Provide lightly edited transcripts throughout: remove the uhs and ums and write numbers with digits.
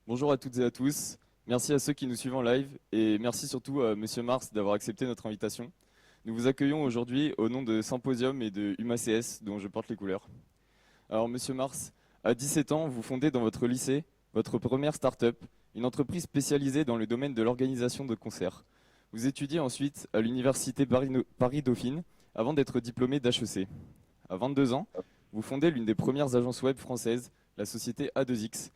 Bonjour à toutes et à tous. Merci à ceux qui nous suivent en live et merci surtout à Monsieur Mars d'avoir accepté notre invitation. Nous vous accueillons aujourd'hui au nom de Symposium et de UMACS dont je porte les couleurs. Alors Monsieur Mars, à 17 ans, vous fondez dans votre lycée votre première start-up, une entreprise spécialisée dans le domaine de l'organisation de concerts. Vous étudiez ensuite à l'université Paris-Dauphine avant d'être diplômé d'HEC. À 22 ans, vous fondez l'une des premières agences web françaises, la société A2X,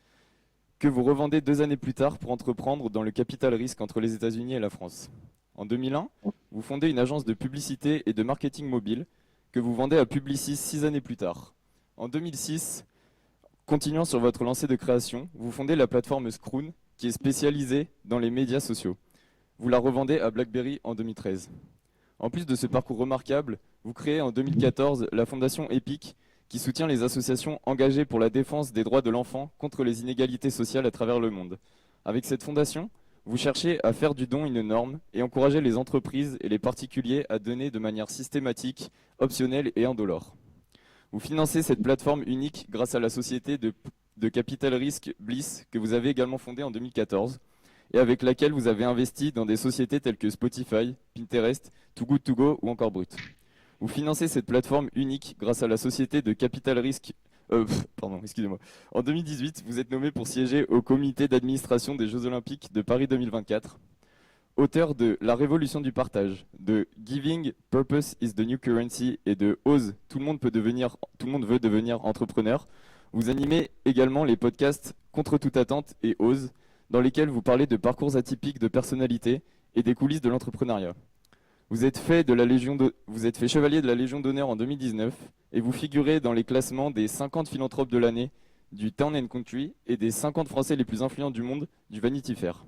que vous revendez 2 années plus tard pour entreprendre dans le capital risque entre les États-Unis et la France. En 2001, vous fondez une agence de publicité et de marketing mobile que vous vendez à Publicis 6 années plus tard. En 2006, continuant sur votre lancée de création, vous fondez la plateforme Scroon qui est spécialisée dans les médias sociaux. Vous la revendez à BlackBerry en 2013. En plus de ce parcours remarquable, vous créez en 2014 la fondation EPIC qui soutient les associations engagées pour la défense des droits de l'enfant contre les inégalités sociales à travers le monde. Avec cette fondation, vous cherchez à faire du don une norme et encourager les entreprises et les particuliers à donner de manière systématique, optionnelle et indolore. Vous financez cette plateforme unique grâce à la société de capital risque Bliss que vous avez également fondée en 2014 et avec laquelle vous avez investi dans des sociétés telles que Spotify, Pinterest, Too Good To Go ou encore Brut. Vous financez cette plateforme unique grâce à la société de capital risque. Excusez-moi. En 2018, vous êtes nommé pour siéger au comité d'administration des Jeux Olympiques de Paris 2024. Auteur de La Révolution du partage, de Giving Purpose is the New Currency et de Ose, tout le monde veut devenir entrepreneur. Vous animez également les podcasts Contre toute attente et Ose, dans lesquels vous parlez de parcours atypiques de personnalité et des coulisses de l'entrepreneuriat. Vous êtes fait chevalier de la Légion d'honneur en 2019 et vous figurez dans les classements des 50 philanthropes de l'année du Town & Country et des 50 Français les plus influents du monde du Vanity Fair.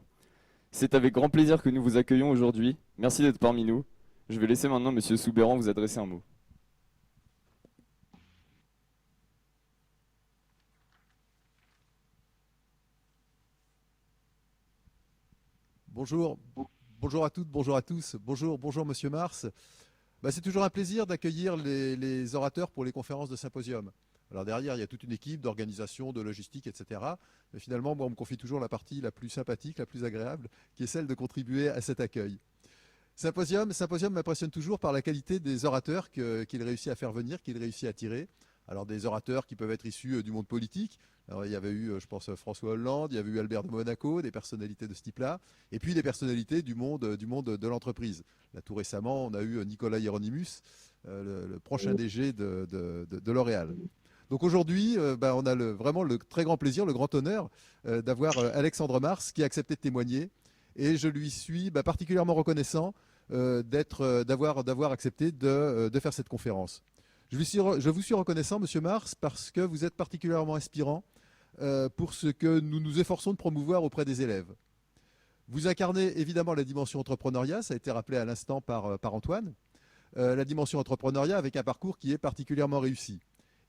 C'est avec grand plaisir que nous vous accueillons aujourd'hui. Merci d'être parmi nous. Je vais laisser maintenant Monsieur Soubeyran vous adresser un mot. Bonjour, bonjour à toutes, bonjour à tous, bonjour Monsieur Mars. C'est toujours un plaisir d'accueillir les orateurs pour les conférences de symposium. Alors derrière, il y a toute une équipe d'organisation, de logistique, etc. Mais finalement, moi, on me confie toujours la partie la plus sympathique, la plus agréable, qui est celle de contribuer à cet accueil. Symposium m'impressionne toujours par la qualité des orateurs qu'il réussit à faire venir, qu'il réussit à attirer. Alors des orateurs qui peuvent être issus du monde politique. Alors, il y avait eu, je pense, François Hollande, il y avait eu Albert de Monaco, des personnalités de ce type-là, et puis des personnalités du monde de l'entreprise. Là, tout récemment, on a eu Nicolas Hieronymus, le prochain DG de L'Oréal. Donc aujourd'hui, on a vraiment le très grand plaisir, le grand honneur d'avoir Alexandre Mars qui a accepté de témoigner. Et je lui suis particulièrement reconnaissant d'avoir accepté de faire cette conférence. Je vous suis reconnaissant, Monsieur Mars, parce que vous êtes particulièrement inspirant pour ce que nous nous efforçons de promouvoir auprès des élèves. Vous incarnez évidemment la dimension entrepreneuriat, ça a été rappelé à l'instant par Antoine, la dimension entrepreneuriat avec un parcours qui est particulièrement réussi.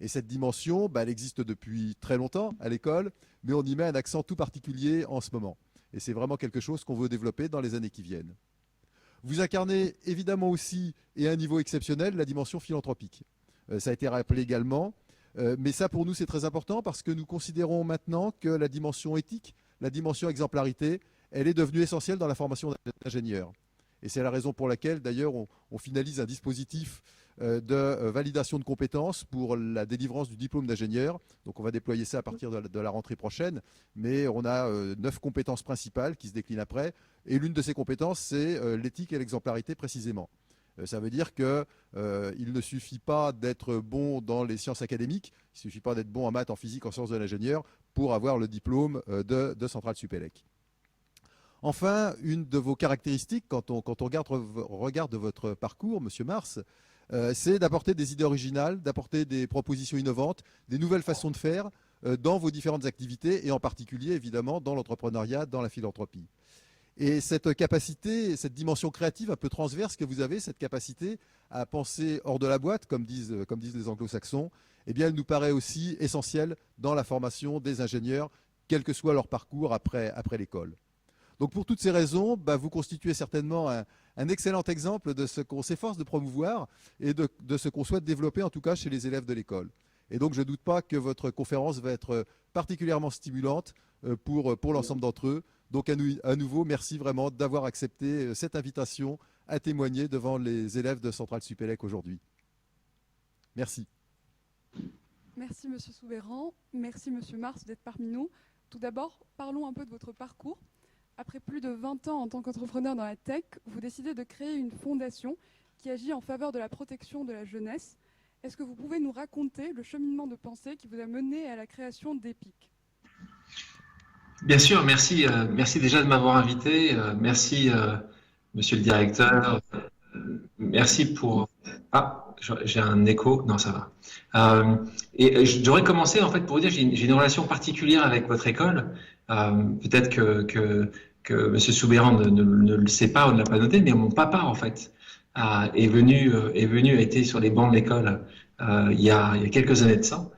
Et cette dimension, elle existe depuis très longtemps à l'école, mais on y met un accent tout particulier en ce moment. Et c'est vraiment quelque chose qu'on veut développer dans les années qui viennent. Vous incarnez évidemment aussi, et à un niveau exceptionnel, la dimension philanthropique. Ça a été rappelé également, mais ça pour nous c'est très important parce que nous considérons maintenant que la dimension éthique, la dimension exemplarité, elle est devenue essentielle dans la formation d'ingénieurs. Et c'est la raison pour laquelle d'ailleurs on finalise un dispositif de validation de compétences pour la délivrance du diplôme d'ingénieur. Donc on va déployer ça à partir de la rentrée prochaine, mais on a 9 compétences principales qui se déclinent après, et l'une de ces compétences c'est l'éthique et l'exemplarité précisément. Ça veut dire qu'il ne suffit pas d'être bon dans les sciences académiques, il ne suffit pas d'être bon en maths, en physique, en sciences de l'ingénieur pour avoir le diplôme de Centrale Supélec. Enfin, une de vos caractéristiques, quand on regarde votre parcours, Monsieur Mars, c'est d'apporter des idées originales, d'apporter des propositions innovantes, des nouvelles façons de faire dans vos différentes activités et en particulier, évidemment, dans l'entrepreneuriat, dans la philanthropie. Et cette capacité, cette dimension créative un peu transverse que vous avez, cette capacité à penser hors de la boîte, comme disent les anglo-saxons, eh bien, elle nous paraît aussi essentielle dans la formation des ingénieurs, quel que soit leur parcours après l'école. Donc pour toutes ces raisons, vous constituez certainement un excellent exemple de ce qu'on s'efforce de promouvoir et de ce qu'on souhaite développer en tout cas chez les élèves de l'école. Et donc, je ne doute pas que votre conférence va être particulièrement stimulante pour l'ensemble d'entre eux. Donc, à nouveau, merci vraiment d'avoir accepté cette invitation à témoigner devant les élèves de Centrale Supélec aujourd'hui. Merci. Merci Monsieur Soubeyran, merci Monsieur Mars d'être parmi nous. Tout d'abord, parlons un peu de votre parcours. Après plus de 20 ans en tant qu'entrepreneur dans la tech, vous décidez de créer une fondation qui agit en faveur de la protection de la jeunesse. Est-ce que vous pouvez nous raconter le cheminement de pensée qui vous a mené à la création d'EPIC? Bien sûr, merci, merci déjà de m'avoir invité. Merci, monsieur le directeur. Merci pour... Ah, j'ai un écho. Non, ça va. Et je devrais commencer en fait pour vous dire, j'ai une relation particulière avec votre école. Peut-être que monsieur Soubeyran ne le sait pas ou ne l'a pas noté, mais mon papa en fait est venu, a été sur les bancs de l'école il y a quelques années de ça.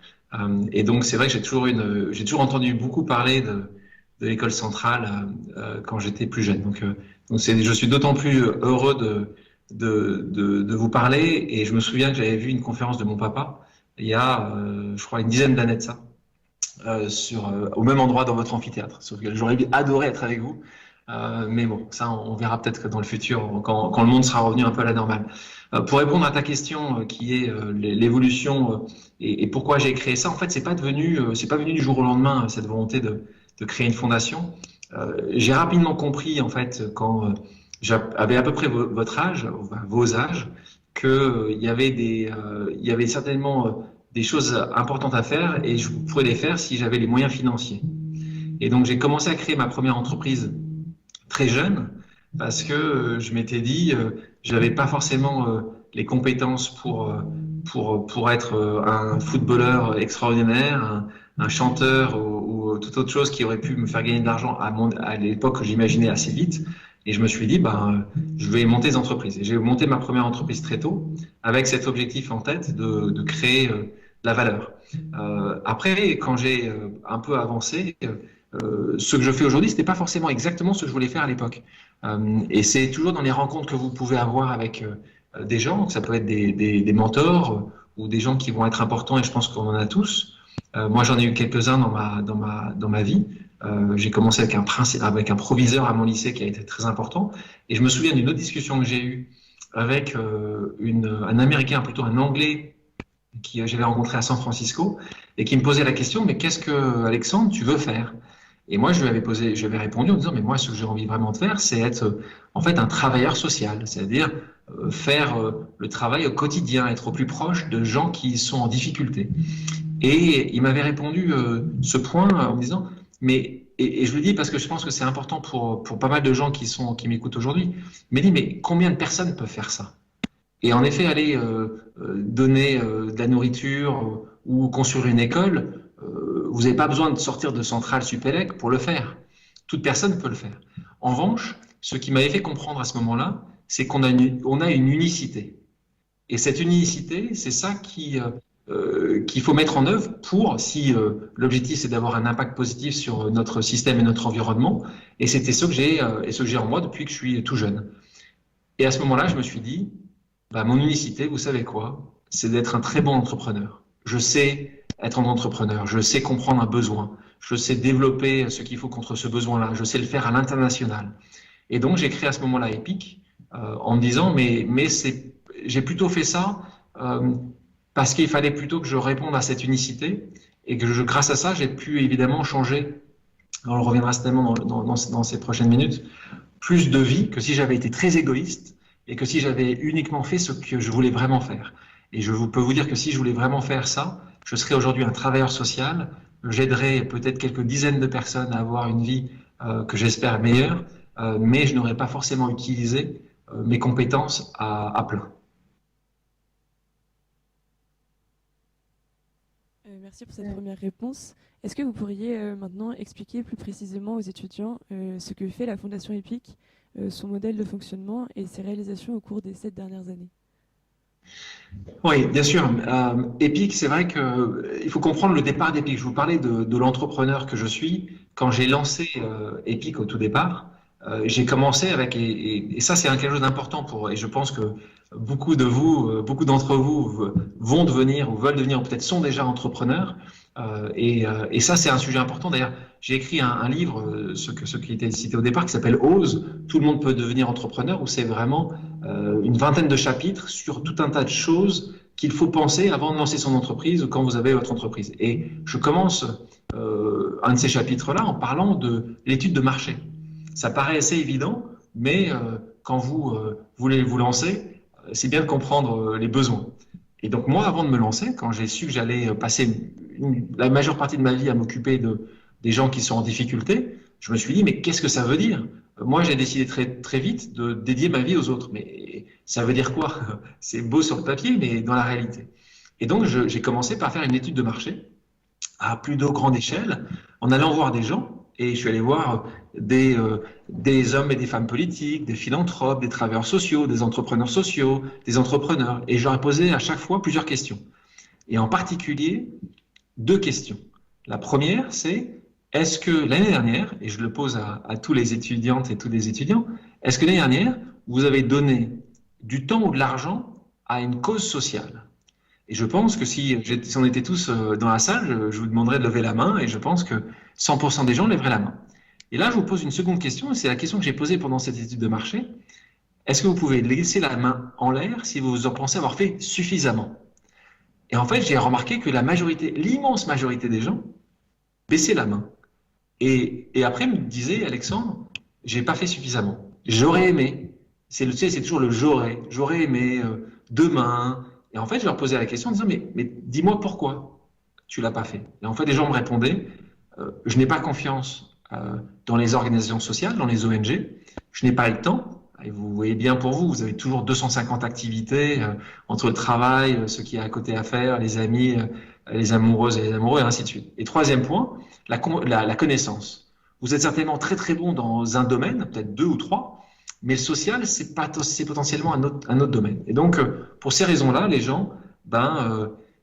Et donc c'est vrai que j'ai toujours entendu beaucoup parler de l'école centrale quand j'étais plus jeune. Donc je suis d'autant plus heureux de vous parler. Et je me souviens que j'avais vu une conférence de mon papa il y a, je crois, une dizaine d'années de ça, au même endroit dans votre amphithéâtre. Sauf que j'aurais adoré être avec vous. Mais bon, ça, on verra peut-être que dans le futur, quand le monde sera revenu un peu à la normale. Pour répondre à ta question, qui est l'évolution et pourquoi j'ai créé ça, en fait, c'est pas venu du jour au lendemain, cette volonté de créer une fondation. J'ai rapidement compris, en fait, quand j'avais à peu près votre âge, vos âges, qu'il y avait certainement des choses importantes à faire et je pourrais les faire si j'avais les moyens financiers. Et donc, j'ai commencé à créer ma première entreprise très jeune parce que je m'étais dit, j'avais pas forcément les compétences pour être un footballeur extraordinaire, un chanteur ou toute autre chose qui aurait pu me faire gagner de l'argent à l'époque que j'imaginais assez vite. Et je me suis dit, je vais monter des entreprises. Et j'ai monté ma première entreprise très tôt, avec cet objectif en tête de créer de la valeur. Après, quand j'ai un peu avancé, ce que je fais aujourd'hui, c'était pas forcément exactement ce que je voulais faire à l'époque. Et c'est toujours dans les rencontres que vous pouvez avoir avec des gens, ça peut être des mentors ou des gens qui vont être importants, et je pense qu'on en a tous. Moi, j'en ai eu quelques-uns dans ma vie. J'ai commencé avec un proviseur à mon lycée qui a été très important. Et je me souviens d'une autre discussion que j'ai eue avec un Américain, plutôt un Anglais, qui j'avais rencontré à San Francisco, et qui me posait la question, mais qu'est-ce que, Alexandre, tu veux faire? Et moi, je lui avais répondu en disant, mais moi, ce que j'ai envie vraiment de faire, c'est être en fait un travailleur social, c'est-à-dire faire le travail au quotidien, être au plus proche de gens qui sont en difficulté. Et il m'avait répondu ce point en me disant, et je le dis parce que je pense que c'est important pour pas mal de gens qui m'écoutent aujourd'hui, il m'a dit, mais combien de personnes peuvent faire ça? Et en effet, aller donner de la nourriture ou construire une école, vous n'avez pas besoin de sortir de Centrale Supélec pour le faire. Toute personne peut le faire. En revanche, ce qui m'avait fait comprendre à ce moment-là, c'est qu'on a une unicité. Et cette unicité, c'est ça qu'il faut mettre en œuvre si l'objectif c'est d'avoir un impact positif sur notre système et notre environnement. Et c'était ce que j'ai en moi depuis que je suis tout jeune. Et à ce moment-là, je me suis dit, mon unicité, vous savez quoi? C'est d'être un très bon entrepreneur. Je sais être un entrepreneur, je sais comprendre un besoin, je sais développer ce qu'il faut contre ce besoin-là, je sais le faire à l'international. Et donc, j'ai créé à ce moment-là EPIC en me disant, mais j'ai plutôt fait ça parce qu'il fallait plutôt que je réponde à cette unicité et que grâce à ça, j'ai pu évidemment changer, on reviendra certainement dans ces prochaines minutes, plus de vie que si j'avais été très égoïste et que si j'avais uniquement fait ce que je voulais vraiment faire. Et peux vous dire que si je voulais vraiment faire ça, je serais aujourd'hui un travailleur social, j'aiderais peut-être quelques dizaines de personnes à avoir une vie que j'espère meilleure, mais je n'aurais pas forcément utilisé mes compétences à plein. Merci pour cette première réponse. Est-ce que vous pourriez maintenant expliquer plus précisément aux étudiants ce que fait la Fondation EPIC, son modèle de fonctionnement et ses réalisations au cours des 7 dernières années? Oui, bien sûr. EPIC, c'est vrai qu'il faut comprendre le départ d'EPIC. Je vous parlais de l'entrepreneur que je suis. Quand j'ai lancé EPIC au tout départ, j'ai commencé avec, et ça c'est quelque chose d'important et je pense que beaucoup de vous, beaucoup d'entre vous vont devenir ou veulent devenir ou peut-être sont déjà entrepreneurs. Et ça, c'est un sujet important. D'ailleurs, j'ai écrit un livre, ce qui était cité au départ, qui s'appelle Ose. Tout le monde peut devenir entrepreneur, où c'est vraiment une vingtaine de chapitres sur tout un tas de choses qu'il faut penser avant de lancer son entreprise ou quand vous avez votre entreprise. Et je commence un de ces chapitres-là en parlant de l'étude de marché. Ça paraît assez évident, mais quand vous voulez vous lancer, c'est bien de comprendre les besoins. Et donc moi, avant de me lancer, quand j'ai su que j'allais passer la majeure partie de ma vie à m'occuper des gens qui sont en difficulté, je me suis dit, mais qu'est-ce que ça veut dire? Moi, j'ai décidé très vite de dédier ma vie aux autres. Mais ça veut dire quoi? C'est beau sur le papier, mais dans la réalité. Et donc, j'ai commencé par faire une étude de marché à plutôt grande échelle, en allant voir des gens. Et je suis allé voir des hommes et des femmes politiques, des philanthropes, des travailleurs sociaux, des entrepreneurs sociaux, des entrepreneurs. Et je leur ai posé à chaque fois plusieurs questions. Et en particulier, 2 questions. La première, c'est est-ce que l'année dernière, et je le pose à tous les étudiantes et tous les étudiants, est-ce que l'année dernière, vous avez donné du temps ou de l'argent à une cause sociale? Et je pense que si on était tous dans la salle, je vous demanderais de lever la main et je pense que 100% des gens lèveraient la main. Et là, je vous pose une seconde question, et c'est la question que j'ai posée pendant cette étude de marché. Est-ce que vous pouvez laisser la main en l'air si vous en pensez avoir fait suffisamment? Et en fait, j'ai remarqué que l'immense majorité des gens baissaient la main. Et après, me disait Alexandre, j'ai pas fait suffisamment. J'aurais aimé. C'est toujours le j'aurais. J'aurais aimé demain. Et en fait, je leur posais la question en disant, mais dis-moi pourquoi tu l'as pas fait. Et en fait, les gens me répondaient, je n'ai pas confiance dans les organisations sociales, dans les ONG. Je n'ai pas le temps. Et vous voyez bien pour vous, vous avez toujours 250 activités entre le travail, ce qui est à côté à faire, les amis, les amoureuses et les amoureux, et ainsi de suite. Et troisième point, la connaissance. Vous êtes certainement très bon dans un domaine, peut-être 2 ou 3, mais le social, c'est potentiellement un autre domaine. Et donc, pour ces raisons-là, les gens,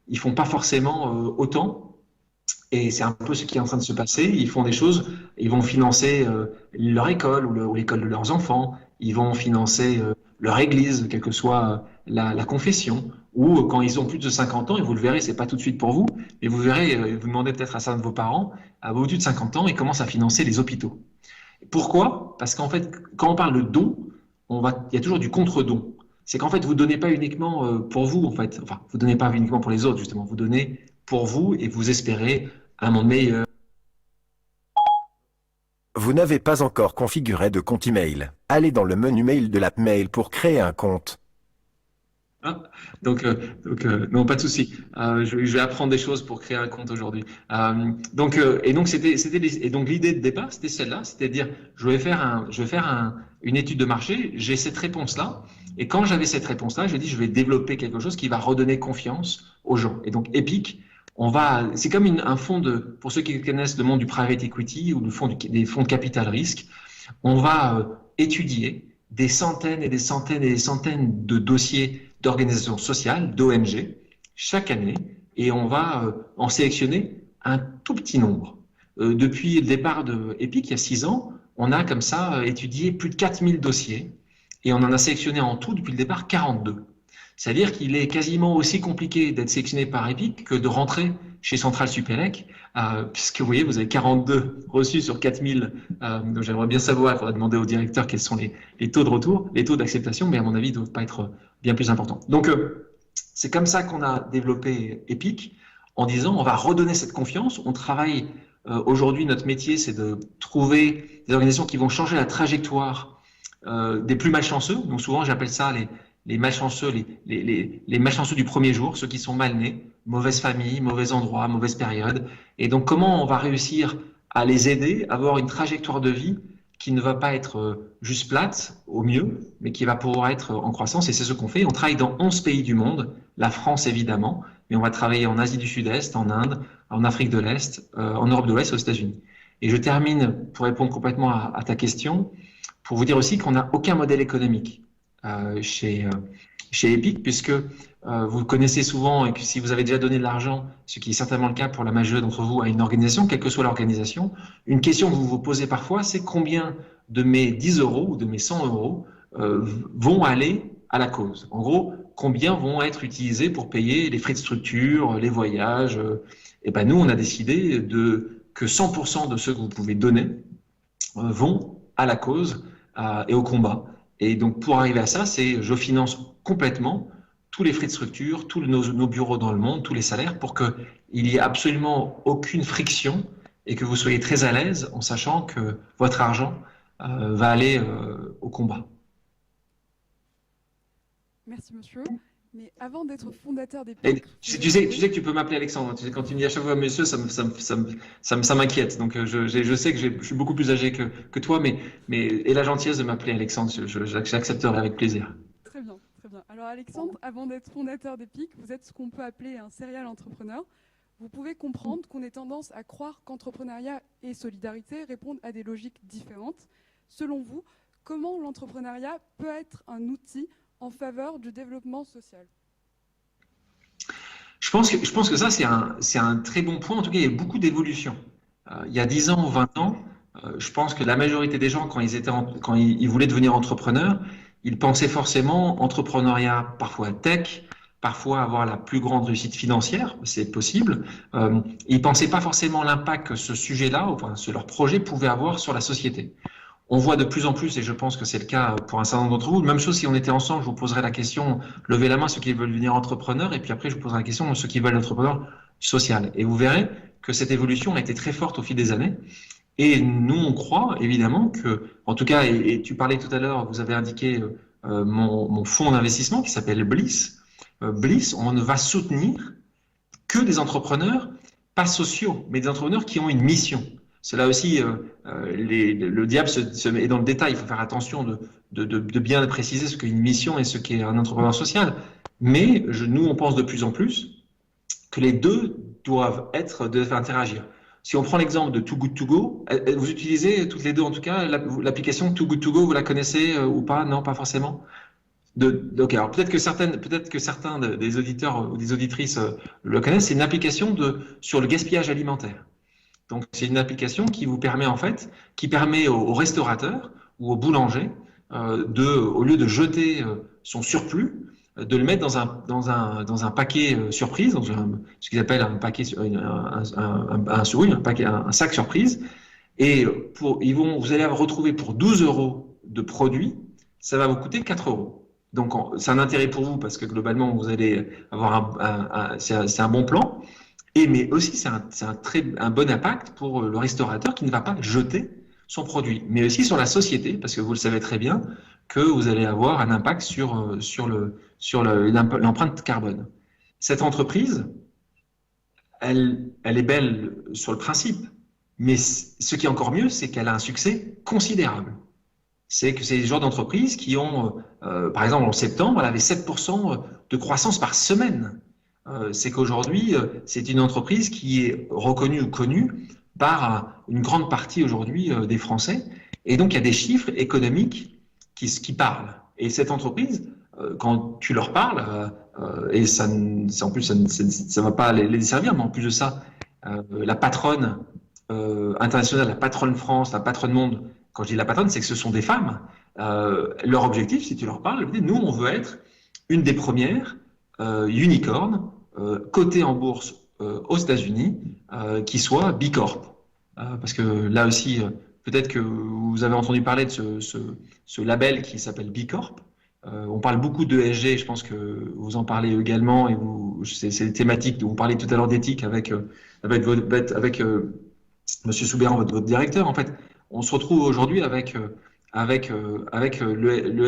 ils font pas forcément autant. Et c'est un peu ce qui est en train de se passer. Ils font des choses, ils vont financer leur école ou l'école de leurs enfants. Ils vont financer leur église, quelle que soit la confession. Ou quand ils ont plus de 50 ans, et vous le verrez, c'est pas tout de suite pour vous, mais vous verrez, vous demandez peut-être à certains de vos parents, à au-dessus de 50 ans, ils commencent à financer les hôpitaux. Pourquoi? Parce qu'en fait, quand on parle de don, il y a toujours du contre-don. C'est qu'en fait, vous donnez pas uniquement pour vous, en fait. Enfin, vous donnez pas uniquement pour les autres, justement. Vous donnez pour vous et vous espérez un monde meilleur. Vous n'avez pas encore configuré de compte email. Allez dans le menu mail de l'app Mail pour créer un compte. Ah, donc, non, pas de souci. Je vais apprendre des choses pour créer un compte aujourd'hui. Donc l'idée de départ, c'était celle-là, c'est-à-dire je vais faire une étude de marché. J'ai cette réponse-là, et quand j'avais cette réponse-là, je dis je vais développer quelque chose qui va redonner confiance aux gens. Et donc Epic, c'est comme un fonds pour ceux qui connaissent le monde du private equity ou des fonds de capital risque, on va étudier des centaines et des centaines et des centaines de dossiers d'organisations sociales, d'ONG, chaque année, et on va en sélectionner un tout petit nombre. Depuis le départ de Epic, il y a 6 ans, on a comme ça étudié plus de 4000 dossiers, et on en a sélectionné en tout, depuis le départ, 42. C'est-à-dire qu'il est quasiment aussi compliqué d'être sélectionné par Epic que de rentrer chez Central Supélec, puisque vous voyez, vous avez 42 reçus sur 4000. Donc j'aimerais bien savoir, il faudrait demander au directeur quels sont les taux de retour, les taux d'acceptation, mais à mon avis, ils ne doivent pas être bien plus importants. Donc c'est comme ça qu'on a développé Epic, en disant on va redonner cette confiance. On travaille aujourd'hui, notre métier, c'est de trouver des organisations qui vont changer la trajectoire des plus malchanceux. Donc souvent, j'appelle ça les malchanceux, les malchanceux du premier jour, ceux qui sont mal nés, mauvaise famille, mauvais endroit, mauvaise période. Et donc, comment on va réussir à les aider à avoir une trajectoire de vie qui ne va pas être juste plate, au mieux, mais qui va pouvoir être en croissance. Et c'est ce qu'on fait. On travaille dans 11 pays du monde, la France évidemment, mais on va travailler en Asie du Sud-Est, en Inde, en Afrique de l'Est, en Europe de l'Ouest et aux États-Unis. Et je termine, pour répondre complètement à ta question, pour vous dire aussi qu'on n'a aucun modèle économique chez Epic, puisque vous connaissez souvent, et que si vous avez déjà donné de l'argent, ce qui est certainement le cas pour la majorité d'entre vous, à une organisation, quelle que soit l'organisation, une question que vous vous posez parfois, c'est combien de mes 10 € ou de mes 100 € vont aller à la cause. En gros, combien vont être utilisés pour payer les frais de structure, les voyages. Et ben nous, on a décidé que 100% de ceux que vous pouvez donner vont à la cause et au combat. Et donc, pour arriver à ça, je finance complètement tous les frais de structure, tous nos bureaux dans le monde, tous les salaires, pour qu'il n'y ait absolument aucune friction et que vous soyez très à l'aise en sachant que votre argent va aller au combat. Merci, monsieur. Mais avant d'être fondateur des Et PIC, tu sais que tu peux m'appeler Alexandre. Tu sais, quand tu me dis à chaque fois monsieur, ça m'inquiète. Donc je sais que je suis beaucoup plus âgé que toi, mais aie la gentillesse de m'appeler Alexandre. J'accepterai avec plaisir. Très bien, très bien. Alors Alexandre, avant d'être fondateur des PIC, vous êtes ce qu'on peut appeler un serial entrepreneur. Vous pouvez comprendre qu'on ait tendance à croire qu'entrepreneuriat et solidarité répondent à des logiques différentes. Selon vous, comment l'entrepreneuriat peut être un outil en faveur du développement social? Je pense que ça, c'est un très bon point. En tout cas, il y a beaucoup d'évolutions. Il y a 10 ans ou 20 ans, je pense que la majorité des gens, quand ils voulaient devenir entrepreneurs, ils pensaient forcément entrepreneuriat, parfois tech, parfois avoir la plus grande réussite financière, c'est possible. Ils ne pensaient pas forcément l'impact que ce sujet-là, enfin, leur projet pouvait avoir sur la société. On voit de plus en plus, et je pense que c'est le cas pour un certain nombre d'entre vous, même chose si on était ensemble, je vous poserais la question, levez la main ceux qui veulent devenir entrepreneurs, et puis après je vous poserai la question ceux qui veulent être entrepreneurs social. Et vous verrez que cette évolution a été très forte au fil des années. Et nous, on croit évidemment que, en tout cas, et tu parlais tout à l'heure, vous avez indiqué mon fonds d'investissement qui s'appelle Bliss. Bliss, on ne va soutenir que des entrepreneurs, pas sociaux, mais des entrepreneurs qui ont une mission. Cela aussi, le diable se met dans le détail. Il faut faire attention de bien préciser ce qu'est une mission et ce qu'est un entrepreneur social. Mais nous, on pense de plus en plus que les deux doivent interagir. Si on prend l'exemple de Too Good To Go, vous utilisez toutes les deux en tout cas l'application Too Good To Go, vous la connaissez ou pas? Non, pas forcément. Donc, alors peut-être que certains des auditeurs ou des auditrices le connaissent. C'est une application sur le gaspillage alimentaire. Donc, c'est une application qui vous permet qui permet aux restaurateurs ou aux boulangers au lieu de jeter son surplus, de le mettre dans un paquet surprise, ce qu'ils appellent un paquet, un sac surprise. Et vous allez retrouver pour 12 € de produits, ça va vous coûter 4 €. Donc, c'est un intérêt pour vous parce que globalement, vous allez avoir c'est un bon plan. Mais aussi, c'est un bon impact pour le restaurateur qui ne va pas jeter son produit, mais aussi sur la société, parce que vous le savez très bien que vous allez avoir un impact sur l'empreinte carbone. Cette entreprise, elle est belle sur le principe, mais ce qui est encore mieux, c'est qu'elle a un succès considérable. C'est que c'est des genres d'entreprises qui ont, par exemple, en septembre, elle avait 7% de croissance par semaine. C'est qu'aujourd'hui, c'est une entreprise qui est reconnue ou connue par une grande partie aujourd'hui des Français. Et donc, il y a des chiffres économiques qui parlent. Et cette entreprise, quand tu leur parles, et en plus, ça ne va pas les desservir, mais en plus de ça, la patronne internationale, la patronne France, la patronne monde, quand je dis la patronne, c'est que ce sont des femmes. Leur objectif, si tu leur parles, nous, on veut être une des premières unicornes cotées en bourse aux États-Unis qui soit B Corp. Parce que là aussi, peut-être que vous avez entendu parler de ce label qui s'appelle B Corp. On parle beaucoup de ESG, je pense que vous en parlez également, et c'est des thématiques dont vous parlez tout à l'heure d'éthique avec Monsieur Soubéran, votre directeur. En fait, on se retrouve aujourd'hui avec le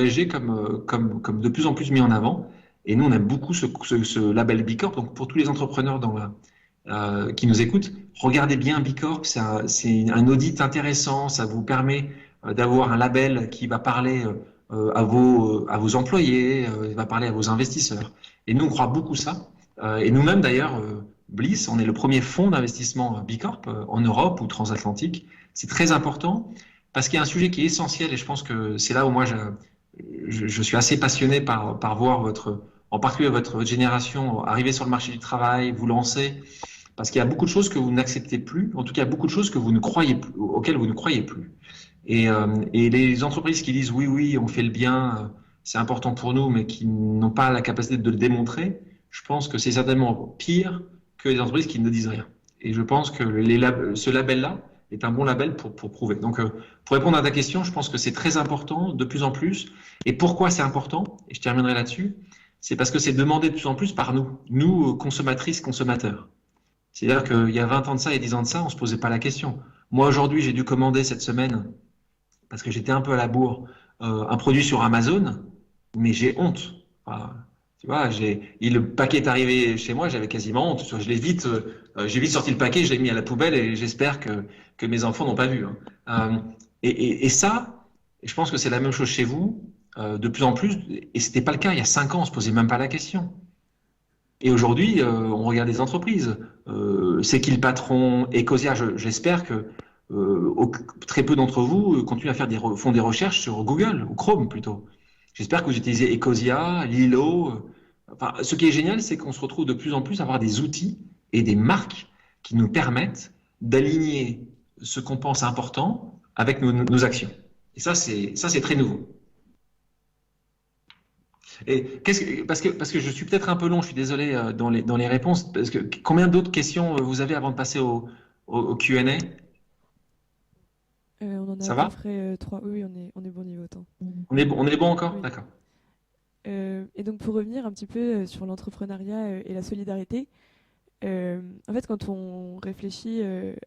ESG comme de plus en plus mis en avant. Et nous, on aime beaucoup ce label B Corp. Donc, pour tous les entrepreneurs qui nous écoutent, regardez bien B Corp. C'est un audit intéressant. Ça vous permet d'avoir un label qui va parler à vos employés, va parler à vos investisseurs. Et nous, on croit beaucoup ça. Et nous-mêmes, d'ailleurs, Bliss, on est le premier fonds d'investissement B Corp en Europe ou transatlantique. C'est très important parce qu'il y a un sujet qui est essentiel et je pense que c'est là où moi je suis assez passionné par voir en particulier votre génération arriver sur le marché du travail, vous lancer, parce qu'il y a beaucoup de choses que vous n'acceptez plus, en tout cas beaucoup de choses que vous ne croyez plus, auxquelles vous ne croyez plus. Et les entreprises qui disent oui, on fait le bien, c'est important pour nous, mais qui n'ont pas la capacité de le démontrer, je pense que c'est certainement pire que les entreprises qui ne disent rien. Et je pense que ce label-là est un bon label pour prouver. Donc, pour répondre à ta question, je pense que c'est très important, de plus en plus. Et pourquoi c'est important, et je terminerai là-dessus, c'est parce que c'est demandé de plus en plus par nous consommatrices, consommateurs. C'est-à-dire qu'il y a 20 ans de ça et 10 ans de ça, on ne se posait pas la question. Moi, aujourd'hui, j'ai dû commander cette semaine, parce que j'étais un peu à la bourre, un produit sur Amazon, mais j'ai honte. Enfin, tu vois, le paquet est arrivé chez moi, j'avais quasiment honte. J'ai vite sorti le paquet, je l'ai mis à la poubelle et j'espère que mes enfants n'ont pas vu. Et ça, je pense que c'est la même chose chez vous, de plus en plus, et c'était pas le cas il y a 5 ans, on se posait même pas la question. Et aujourd'hui, on regarde les entreprises. C'est qui le patron? Ecosia, j'espère que très peu d'entre vous continuent à font des recherches sur Google ou Chrome plutôt. J'espère que vous utilisez Ecosia, Lilo. Enfin, ce qui est génial, c'est qu'on se retrouve de plus en plus à avoir des outils et des marques qui nous permettent d'aligner ce qu'on pense important avec nos actions. Et ça, c'est très nouveau. Et parce que je suis peut-être un peu long, je suis désolé dans les réponses. Parce que combien d'autres questions vous avez avant de passer au Q&A? On en a Ça à va? peu près 3. Oui, on est bon niveau temps. On est bon encore? Oui. D'accord. Et donc pour revenir un petit peu sur l'entrepreneuriat et la solidarité, en fait quand on réfléchit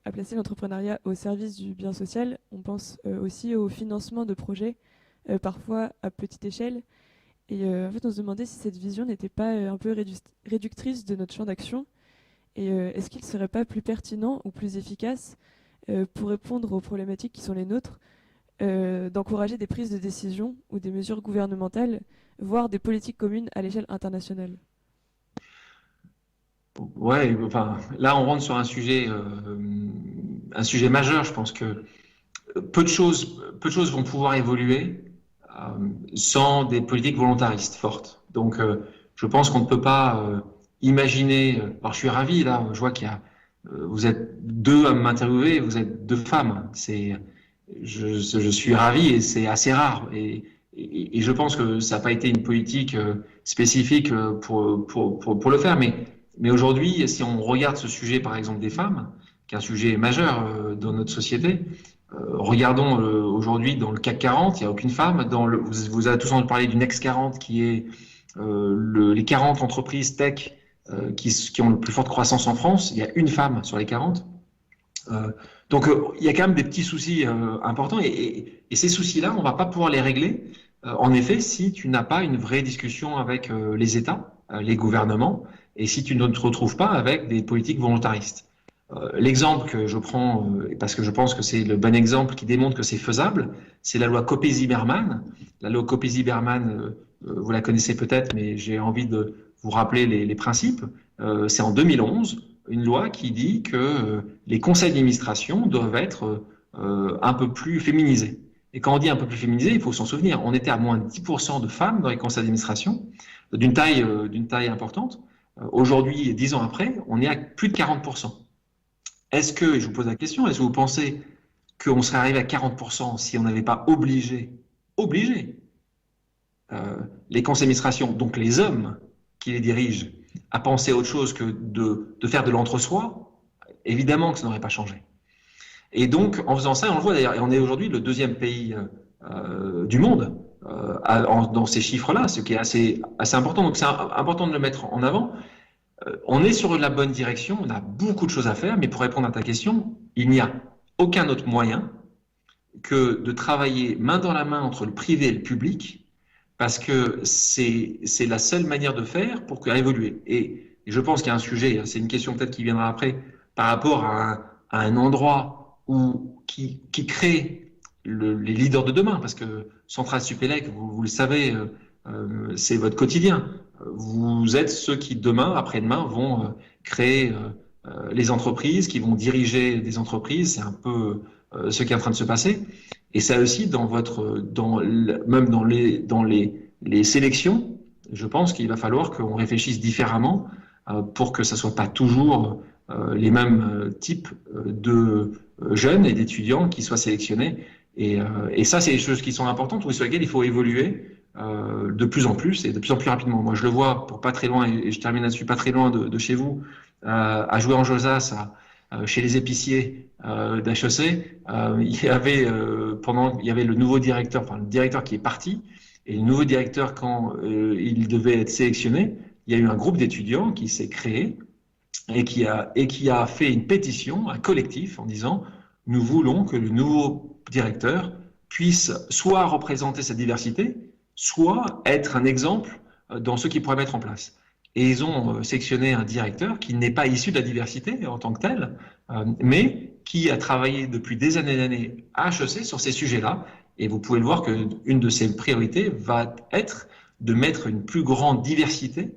à placer l'entrepreneuriat au service du bien social, on pense aussi au financement de projets, parfois à petite échelle. Et en fait on se demandait si cette vision n'était pas un peu réductrice de notre champ d'action. Et est-ce qu'il ne serait pas plus pertinent ou plus efficace pour répondre aux problématiques qui sont les nôtres, d'encourager des prises de décision ou des mesures gouvernementales, voire des politiques communes à l'échelle internationale? Ouais, enfin, là on rentre sur un sujet majeur. Je pense que peu de choses vont pouvoir évoluer sans des politiques volontaristes fortes. Donc, je pense qu'on ne peut pas imaginer. Alors, je suis ravi là. Je vois vous êtes 2 à m'interviewer. Vous êtes 2 femmes. Je suis ravi et c'est assez rare. Et je pense que ça n'a pas été une politique spécifique pour le faire. Mais aujourd'hui, si on regarde ce sujet, par exemple, des femmes, qui est un sujet majeur dans notre société, regardons aujourd'hui dans le CAC 40, il n'y a aucune femme. Vous avez tous entendu parler du Next 40, qui est les 40 entreprises tech qui ont le plus forte croissance en France. Il y a une femme sur les 40. Donc, il y a quand même des petits soucis importants. Et ces soucis-là, on ne va pas pouvoir les régler, en effet, si tu n'as pas une vraie discussion avec les États, les gouvernements, et si tu ne te retrouves pas avec des politiques volontaristes. L'exemple que je prends, parce que je pense que c'est le bon exemple qui démontre que c'est faisable, c'est la loi Copé-Zimmermann. La loi Copé-Zimmermann, vous la connaissez peut-être, mais j'ai envie de vous rappeler les principes. C'est en 2011, une loi qui dit que les conseils d'administration doivent être un peu plus féminisés. Et quand on dit un peu plus féminisé, il faut s'en souvenir, on était à moins de 10% de femmes dans les conseils d'administration, d'une taille importante. Aujourd'hui, 10 ans après, on est à plus de 40%. Est-ce que, et je vous pose la question, est-ce que vous pensez qu'on serait arrivé à 40% si on n'avait pas obligé les conseils d'administration, donc les hommes qui les dirigent, à penser à autre chose que de faire de l'entre-soi? Évidemment que ça n'aurait pas changé. Et donc, en faisant ça, on le voit d'ailleurs, et on est aujourd'hui le 2e pays du monde dans ces chiffres-là, ce qui est assez important. Donc, c'est important de le mettre en avant. On est sur la bonne direction, on a beaucoup de choses à faire, mais pour répondre à ta question, il n'y a aucun autre moyen que de travailler main dans la main entre le privé et le public, parce que c'est la seule manière de faire pour évoluer. Et je pense qu'il y a un sujet, c'est une question peut-être qui viendra après, par rapport à un endroit qui crée les leaders de demain, parce que Centrale Supélec, vous le savez, c'est votre quotidien. Vous êtes ceux qui demain, après-demain, vont créer les entreprises, qui vont diriger des entreprises. C'est un peu ce qui est en train de se passer. Et ça aussi, même dans les sélections, je pense qu'il va falloir qu'on réfléchisse différemment pour que ça soit pas toujours les mêmes types de jeunes et d'étudiants qui soient sélectionnés. Et ça, c'est des choses qui sont importantes, sur lesquelles il faut évoluer de plus en plus et de plus en plus rapidement. Moi, je le vois pour pas très loin, et je termine là-dessus, pas très loin de chez vous, à jouer en Josas, chez les épiciers d'HEC, il y avait il y avait le nouveau directeur, enfin le directeur qui est parti, et le nouveau directeur, quand il devait être sélectionné, il y a eu un groupe d'étudiants qui s'est créé et qui a fait une pétition, un collectif, en disant nous voulons que le nouveau directeur puisse soit représenter cette diversité, soit être un exemple dans ce qu'il pourrait mettre en place. Et ils ont sélectionné un directeur qui n'est pas issu de la diversité en tant que tel, mais qui a travaillé depuis des années à HEC sur ces sujets-là. Et vous pouvez le voir qu'une de ses priorités va être de mettre une plus grande diversité,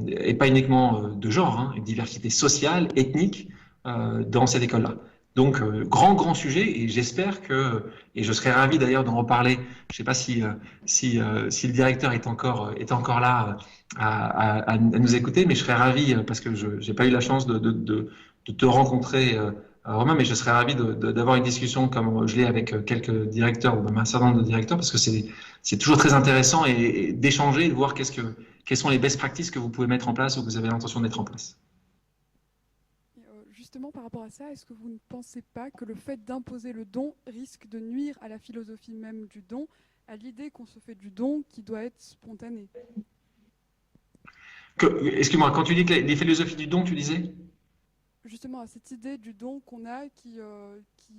et pas uniquement de genre, hein, une diversité sociale, ethnique, dans cette école-là. Donc, grand sujet, et j'espère que, et je serais ravi d'ailleurs d'en reparler, je ne sais pas si le directeur est encore là à nous écouter, mais je serais ravi, parce que je n'ai pas eu la chance de te rencontrer, Romain, mais je serais ravi d'avoir une discussion comme je l'ai avec quelques directeurs, ou même un certain nombre de directeurs, parce que c'est toujours très intéressant et d'échanger, de voir quelles sont les best practices que vous pouvez mettre en place ou que vous avez l'intention de mettre en place. Justement, par rapport à ça, est-ce que vous ne pensez pas que le fait d'imposer le don risque de nuire à la philosophie même du don, à l'idée qu'on se fait du don qui doit être spontané? Excuse-moi, quand tu dis que les philosophies du don, tu disais? Justement, à cette idée du don qu'on a qui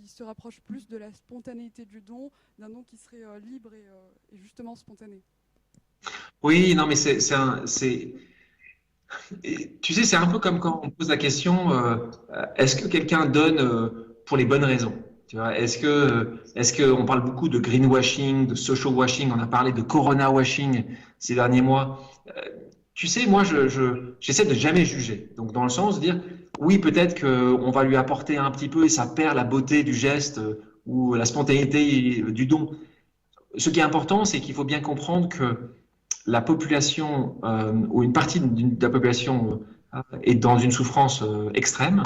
se rapproche plus de la spontanéité du don, d'un don qui serait libre et justement spontané. Oui, non, mais tu sais, c'est un peu comme quand on pose la question, est-ce que quelqu'un donne pour les bonnes raisons? Tu vois, est-ce que on parle beaucoup de greenwashing, de social washing, on a parlé de corona washing ces derniers mois. Tu sais, moi, j'essaie de jamais juger. Donc, dans le sens de dire, oui, peut-être qu'on va lui apporter un petit peu et ça perd la beauté du geste ou la spontanéité du don. Ce qui est important, c'est qu'il faut bien comprendre que la population ou une partie de la population est dans une souffrance extrême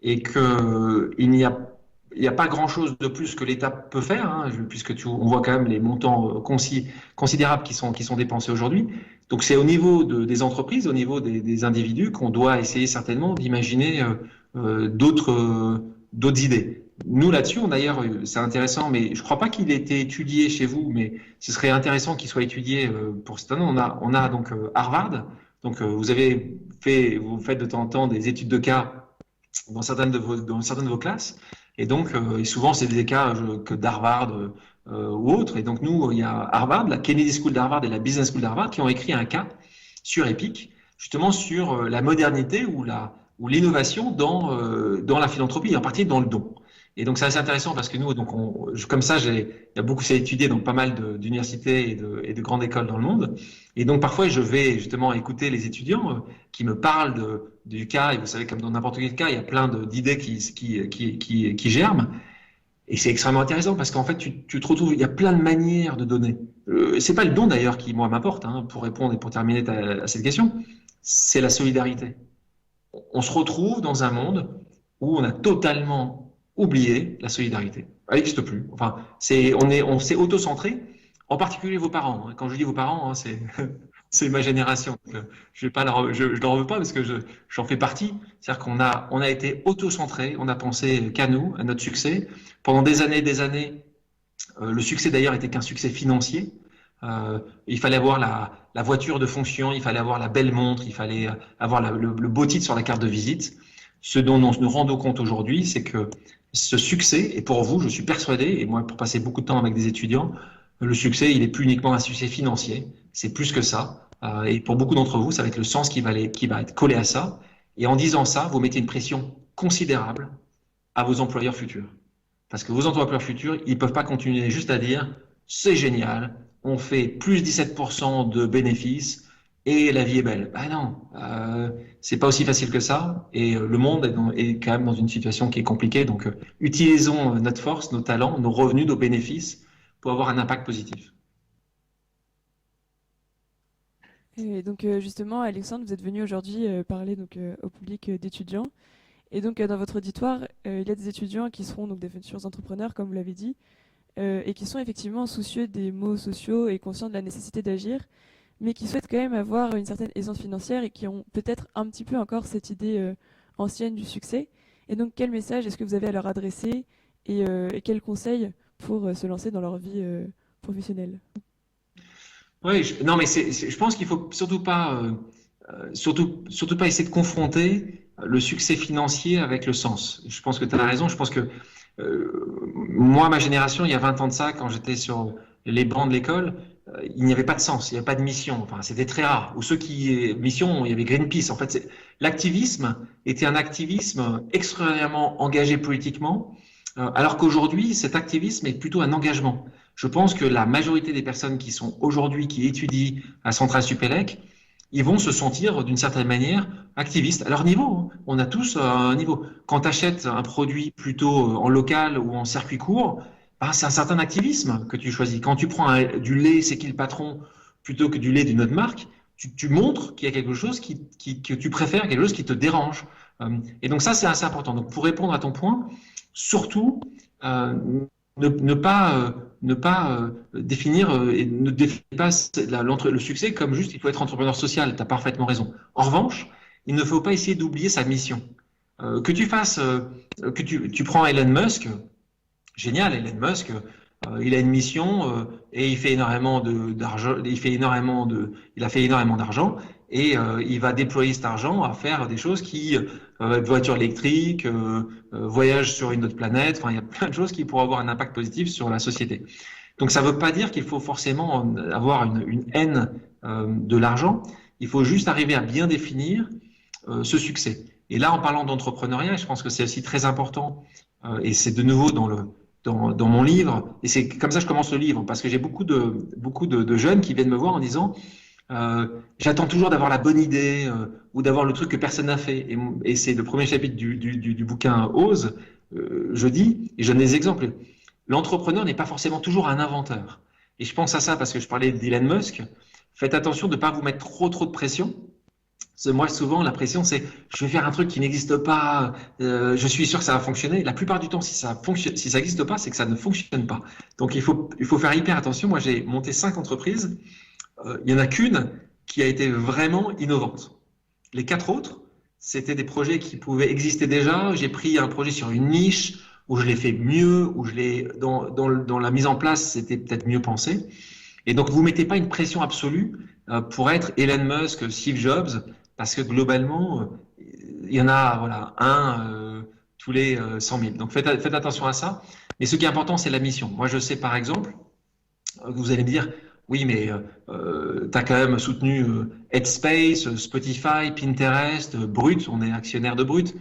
et qu'il n'y a pas grand-chose de plus que l'État peut faire, hein, puisque on voit quand même les montants considérables qui sont dépensés aujourd'hui. Donc c'est au niveau des entreprises, au niveau des individus qu'on doit essayer certainement d'imaginer d'autres idées. Nous là-dessus, d'ailleurs, c'est intéressant, mais je ne crois pas qu'il ait été étudié chez vous, mais ce serait intéressant qu'il soit étudié pour cette année. On a donc Harvard. Donc vous faites de temps en temps des études de cas dans certaines de vos classes. Et donc, souvent, c'est des cas que d'Harvard ou autres. Et donc, nous, il y a Harvard, la Kennedy School d'Harvard et la Business School d'Harvard qui ont écrit un cas sur Epic, justement sur la modernité ou l'innovation dans la philanthropie, et en particulier dans le don. Et donc, c'est assez intéressant parce que nous, donc, comme ça, il y a beaucoup, c'est étudié dans pas mal d'universités et de grandes écoles dans le monde. Et donc, parfois, je vais justement écouter les étudiants qui me parlent du cas. Et vous savez, comme dans n'importe quel cas, il y a plein d'idées qui germent. Et c'est extrêmement intéressant parce qu'en fait, tu te retrouves, il y a plein de manières de donner. C'est pas le don d'ailleurs qui, moi, m'importe, hein, pour répondre et pour terminer à cette question. C'est la solidarité. On se retrouve dans un monde où on a totalement oublié la solidarité. Elle n'existe plus. Enfin, on s'est auto-centré, en particulier vos parents. Quand je dis vos parents, hein, c'est ma génération. Je n'en veux pas parce que j'en fais partie. C'est-à-dire qu'on a été auto-centré, on a pensé qu'à nous, à notre succès. Pendant des années, le succès d'ailleurs était qu'un succès financier. Il fallait avoir la voiture de fonction, il fallait avoir la belle montre, il fallait avoir le beau titre sur la carte de visite. Ce dont nous nous rendons compte aujourd'hui, c'est que ce succès, et pour vous, je suis persuadé, et moi pour passer beaucoup de temps avec des étudiants, le succès, il n'est plus uniquement un succès financier, c'est plus que ça. Et pour beaucoup d'entre vous, ça va être le sens qui va être collé à ça. Et en disant ça, vous mettez une pression considérable à vos employeurs futurs. Parce que vos employeurs futurs, ils ne peuvent pas continuer juste à dire « c'est génial, on fait plus 17% de bénéfices et la vie est belle ». Ben non, c'est pas aussi facile que ça et le monde est quand même dans une situation qui est compliquée. Donc, utilisons notre force, nos talents, nos revenus, nos bénéfices pour avoir un impact positif. Et donc justement, Alexandre, vous êtes venu aujourd'hui parler donc, au public d'étudiants. Et donc dans votre auditoire, il y a des étudiants qui seront donc des futurs entrepreneurs, comme vous l'avez dit. et qui sont effectivement soucieux des maux sociaux et conscients de la nécessité d'agir, mais qui souhaitent quand même avoir une certaine aisance financière et qui ont peut-être un petit peu encore cette idée ancienne du succès. Et donc, quel message est-ce que vous avez à leur adresser et quels conseils pour se lancer dans leur vie professionnelle? Oui, non, mais je pense qu'il faut surtout pas essayer de confronter le succès financier avec le sens. Je pense que tu as raison. Je pense que moi, ma génération, il y a 20 ans de ça, quand j'étais sur les bancs de l'école, il n'y avait pas de sens, il n'y avait pas de mission. Enfin, c'était très rare. Ou ceux qui mission, il y avait Greenpeace. En fait, l'activisme était un activisme extraordinairement engagé politiquement, alors qu'aujourd'hui, cet activisme est plutôt un engagement. Je pense que la majorité des personnes qui sont aujourd'hui, qui étudient à Centrale Supélec, ils vont se sentir d'une certaine manière activistes à leur niveau. Hein. On a tous un niveau. Quand tu achètes un produit plutôt en local ou en circuit court, ben, c'est un certain activisme que tu choisis. Quand tu prends du lait, c'est qui le patron, plutôt que du lait d'une autre marque, tu montres qu'il y a quelque chose que tu préfères, quelque chose qui te dérange. Et donc ça, c'est assez important. Donc pour répondre à ton point, surtout, ne pas définir et ne définir pas le succès comme juste il faut être entrepreneur social. Tu as parfaitement raison. En revanche, il ne faut pas essayer d'oublier sa mission. Que tu fasses, que tu prends Elon Musk, génial, Elon Musk, il a une mission et il fait énormément d'argent. Il a fait énormément d'argent et il va déployer cet argent à faire des choses qui voiture électrique, voyage sur une autre planète. Enfin, il y a plein de choses qui pourraient avoir un impact positif sur la société. Donc, ça ne veut pas dire qu'il faut forcément avoir une haine de l'argent. Il faut juste arriver à bien définir ce succès. Et là, en parlant d'entrepreneuriat, je pense que c'est aussi très important. Et c'est de nouveau dans mon livre. Et c'est comme ça que je commence le livre, parce que j'ai beaucoup de jeunes qui viennent me voir en disant j'attends toujours d'avoir la bonne idée ou d'avoir le truc que personne n'a fait. Et c'est le premier chapitre du bouquin Ose. Je dis, et je donne des exemples, l'entrepreneur n'est pas forcément toujours un inventeur. Et je pense à ça parce que je parlais d'Elon Musk. Faites attention de ne pas vous mettre trop de pression. Moi, souvent, la pression, c'est je vais faire un truc qui n'existe pas, je suis sûr que ça va fonctionner. La plupart du temps, si ça n'existe pas, c'est que ça ne fonctionne pas. Donc, il faut faire hyper attention. Moi, j'ai monté 5 entreprises. Il n'y en a qu'une qui a été vraiment innovante. Les 4 autres, c'était des projets qui pouvaient exister déjà. J'ai pris un projet sur une niche où je l'ai fait mieux, où dans la mise en place, c'était peut-être mieux pensé. Et donc, vous mettez pas une pression absolue pour être Elon Musk, Steve Jobs, parce que globalement, il y en a un tous les 100 000. Donc, faites attention à ça. Mais ce qui est important, c'est la mission. Moi, je sais par exemple, vous allez me dire, oui, mais tu as quand même soutenu Headspace, Spotify, Pinterest, Brut, on est actionnaire de Brut.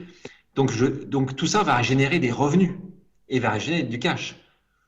Donc tout ça va générer des revenus et va générer du cash.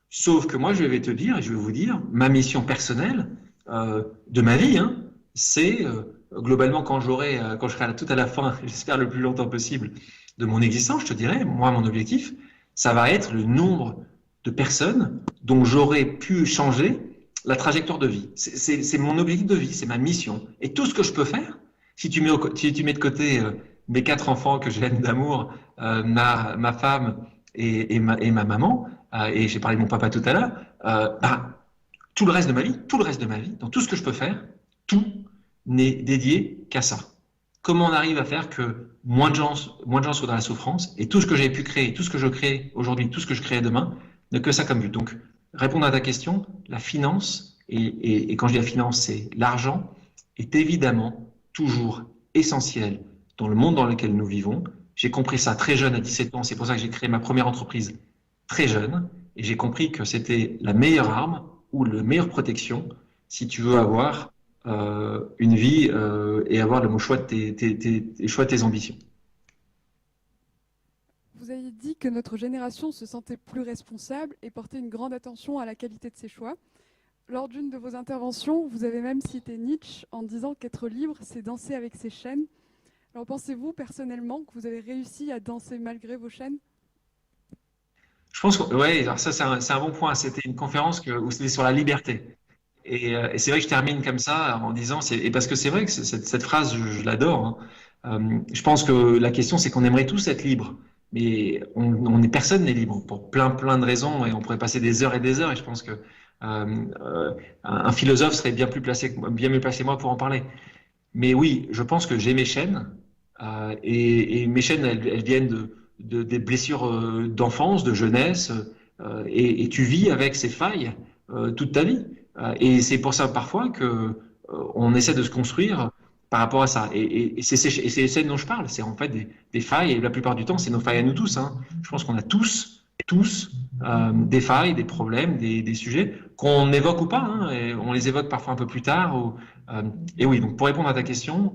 Sauf que moi, je vais vous dire, ma mission personnelle de ma vie, hein, c'est globalement quand je serai tout à la fin, j'espère le plus longtemps possible, de mon existence, je te dirais, moi, mon objectif, ça va être le nombre de personnes dont j'aurais pu changer la trajectoire de vie. C'est mon objectif de vie, c'est ma mission. Et tout ce que je peux faire, si tu mets de côté mes 4 enfants que j'aime d'amour, ma femme et ma maman, et j'ai parlé de mon papa tout à l'heure, tout le reste de ma vie, dans tout ce que je peux faire, tout n'est dédié qu'à ça. Comment on arrive à faire que moins de gens soient dans la souffrance et tout ce que j'ai pu créer, tout ce que je crée aujourd'hui, tout ce que je crée demain, ne que ça comme but. Donc, répondre à ta question, la finance, et quand je dis la finance, c'est l'argent, est évidemment toujours essentiel dans le monde dans lequel nous vivons. J'ai compris ça très jeune, à 17 ans, c'est pour ça que j'ai créé ma première entreprise très jeune, et j'ai compris que c'était la meilleure arme ou la meilleure protection si tu veux avoir une vie et avoir le choix de tes ambitions. Vous avez dit que notre génération se sentait plus responsable et portait une grande attention à la qualité de ses choix. Lors d'une de vos interventions, vous avez même cité Nietzsche en disant qu'être libre, c'est danser avec ses chaînes. Alors pensez-vous personnellement que vous avez réussi à danser malgré vos chaînes? Je pense que ouais, alors ça c'est un bon point. C'était une conférence où c'était sur la liberté. Et c'est vrai que je termine comme ça en disant, et parce que c'est vrai que cette phrase, je l'adore. Hein. Je pense que la question, c'est qu'on aimerait tous être libres. mais personne n'est libre pour plein de raisons et on pourrait passer des heures et des heures et je pense que un philosophe serait bien mieux placé que moi pour en parler. Mais oui, je pense que j'ai mes chaînes et mes chaînes elles viennent des blessures d'enfance, de jeunesse et tu vis avec ces failles toute ta vie. Et c'est pour ça parfois que on essaie de se construire par rapport à ça. Et c'est ces chaînes dont je parle, c'est en fait des failles, et la plupart du temps, c'est nos failles à nous tous. Hein. Je pense qu'on a tous des failles, des problèmes, des sujets qu'on évoque ou pas, hein, et on les évoque parfois un peu plus tard. Et oui, donc pour répondre à ta question,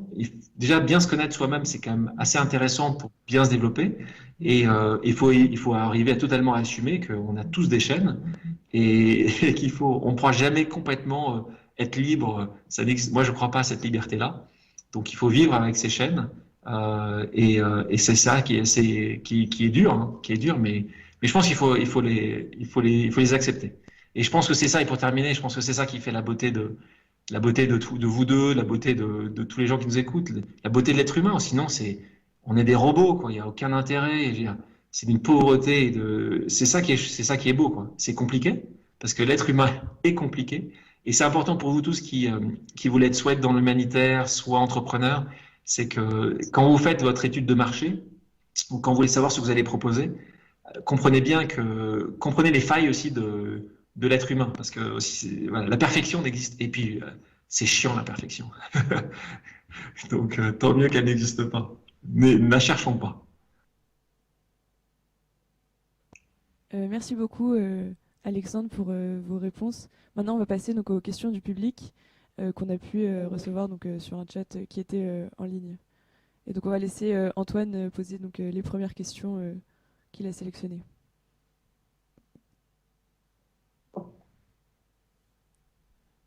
déjà bien se connaître soi-même, c'est quand même assez intéressant pour bien se développer. Et il faut arriver à totalement assumer qu'on a tous des chaînes et on ne pourra jamais complètement être libre. Moi, je ne crois pas à cette liberté-là. Donc, il faut vivre avec ces chaînes. Et c'est ça qui est dur, hein, mais je pense qu'il faut les accepter. Et je pense que c'est ça. Et pour terminer, je pense que c'est ça qui fait la beauté de vous deux, la beauté de tous les gens qui nous écoutent, la beauté de l'être humain. Sinon, on est des robots, quoi. Il n'y a aucun intérêt. C'est d'une pauvreté. C'est ça qui est beau, quoi. C'est compliqué parce que l'être humain est compliqué. Et c'est important pour vous tous qui voulez être soit dans l'humanitaire, soit entrepreneur, c'est que quand vous faites votre étude de marché ou quand vous voulez savoir ce que vous allez proposer, comprenez les failles aussi de l'être humain, parce que aussi, voilà, la perfection n'existe. Et puis, c'est chiant la perfection. Donc, tant mieux qu'elle n'existe pas. Mais ne la cherchons pas. Merci beaucoup, Alexandre, pour vos réponses. Maintenant, on va passer donc aux questions du public qu'on a pu recevoir donc, sur un chat qui était en ligne. Et donc, on va laisser Antoine poser donc, les premières questions qu'il a sélectionnées.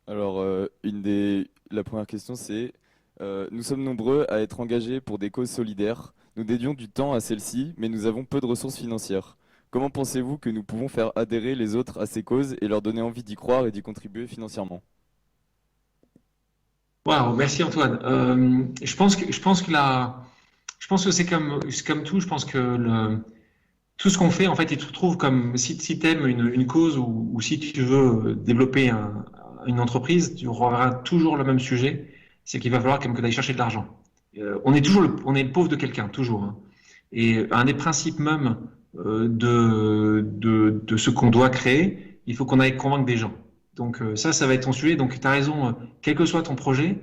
Alors, la première question, c'est nous sommes nombreux à être engagés pour des causes solidaires. Nous dédions du temps à celles-ci, mais nous avons peu de ressources financières. Comment pensez-vous que nous pouvons faire adhérer les autres à ces causes et leur donner envie d'y croire et d'y contribuer financièrement? Waouh, merci Antoine. Je pense que c'est comme tout. Je pense que tout ce qu'on fait, en fait, il se trouve comme si tu aimes une cause ou si tu veux développer une entreprise, tu auras toujours le même sujet. C'est qu'il va falloir que tu ailles chercher de l'argent. On est le pauvre de quelqu'un, toujours. Hein. Et un des principes même de ce qu'on doit créer, il faut qu'on aille convaincre des gens. Donc ça va être ton sujet. Donc tu as raison, quel que soit ton projet,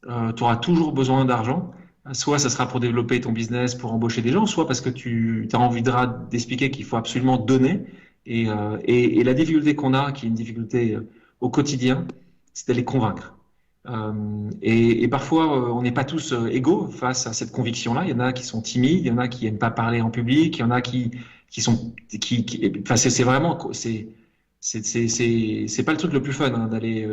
tu auras toujours besoin d'argent. Soit ça sera pour développer ton business, pour embaucher des gens, soit parce que tu as envie d'expliquer qu'il faut absolument donner. Et la difficulté qu'on a, qui est une difficulté au quotidien, c'est d'aller convaincre. Et parfois, on n'est pas tous égaux face à cette conviction-là. Il y en a qui sont timides, il y en a qui n'aiment pas parler en public, il y en a enfin, c'est vraiment, c'est pas le truc le plus fun hein, d'aller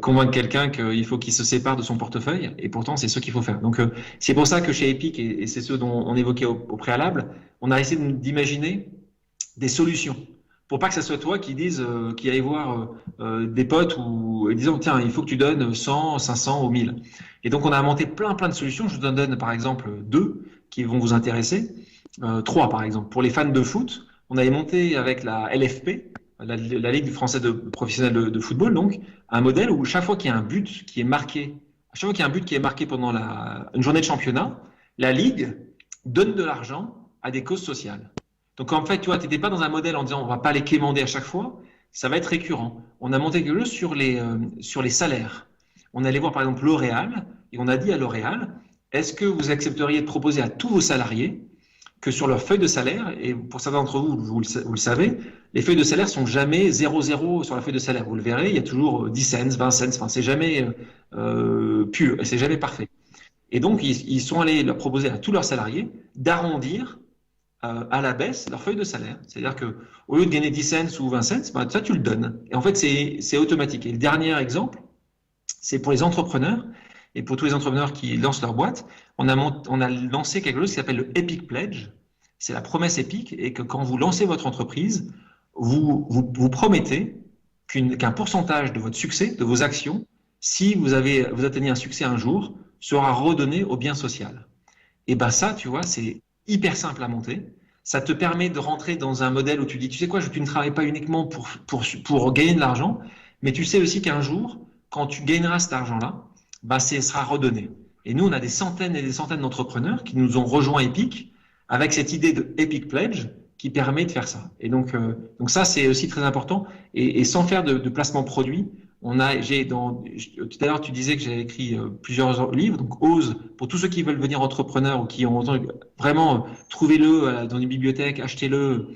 convaincre quelqu'un qu'il faut qu'il se sépare de son portefeuille. Et pourtant, c'est ce qu'il faut faire. Donc, c'est pour ça que chez Epic, et c'est ce dont on évoquait au préalable, on a essayé d'imaginer des solutions. Pour pas que ça soit toi qui aille voir des potes ou disant tiens il faut que tu donnes 100, 500 ou 1000. Et donc on a inventé plein de solutions. Je vous en donne par exemple 2 qui vont vous intéresser, 3 par exemple. Pour les fans de foot, on avait monté avec la LFP, la Ligue française professionnelle de football, donc un modèle où chaque fois qu'il y a un but qui est marqué, pendant une journée de championnat, la Ligue donne de l'argent à des causes sociales. Donc en fait, tu vois, tu n'étais pas dans un modèle en disant on va pas les quémander à chaque fois, ça va être récurrent. On a monté quelque chose sur les salaires. On allait voir par exemple L'Oréal et on a dit à L'Oréal, est-ce que vous accepteriez de proposer à tous vos salariés que sur leur feuille de salaire, et pour certains d'entre vous, vous le savez, les feuilles de salaire sont jamais 0,0 sur la feuille de salaire. Vous le verrez, il y a toujours 10 cents, 20 cents, enfin c'est jamais pur, c'est jamais parfait. Et donc ils sont allés leur proposer à tous leurs salariés d'arrondir à la baisse leur feuille de salaire. C'est-à-dire que au lieu de gagner 10 cents ou 20 cents, ça tu le donnes. Et en fait, c'est automatique. Et le dernier exemple, c'est pour les entrepreneurs et pour tous les entrepreneurs qui lancent leur boîte. On a lancé quelque chose qui s'appelle le Epic Pledge. C'est la promesse Epic et que quand vous lancez votre entreprise, vous promettez qu'un pourcentage de votre succès, de vos actions, si vous atteignez un succès un jour, sera redonné au bien social. Et ben ça, tu vois, c'est hyper simple à monter. Ça te permet de rentrer dans un modèle où tu dis, tu sais quoi, tu ne travailles pas uniquement pour gagner de l'argent, mais tu sais aussi qu'un jour, quand tu gagneras cet argent-là, bah, ce sera redonné. Et nous, on a des centaines et des centaines d'entrepreneurs qui nous ont rejoint Epic avec cette idée de Epic Pledge qui permet de faire ça. Et donc ça, c'est aussi très important. Et sans faire de placement produit, tout à l'heure, tu disais que j'avais écrit plusieurs livres. Donc, Ose, pour tous ceux qui veulent devenir entrepreneurs ou qui ont vraiment, trouvez-le dans une bibliothèque, achetez-le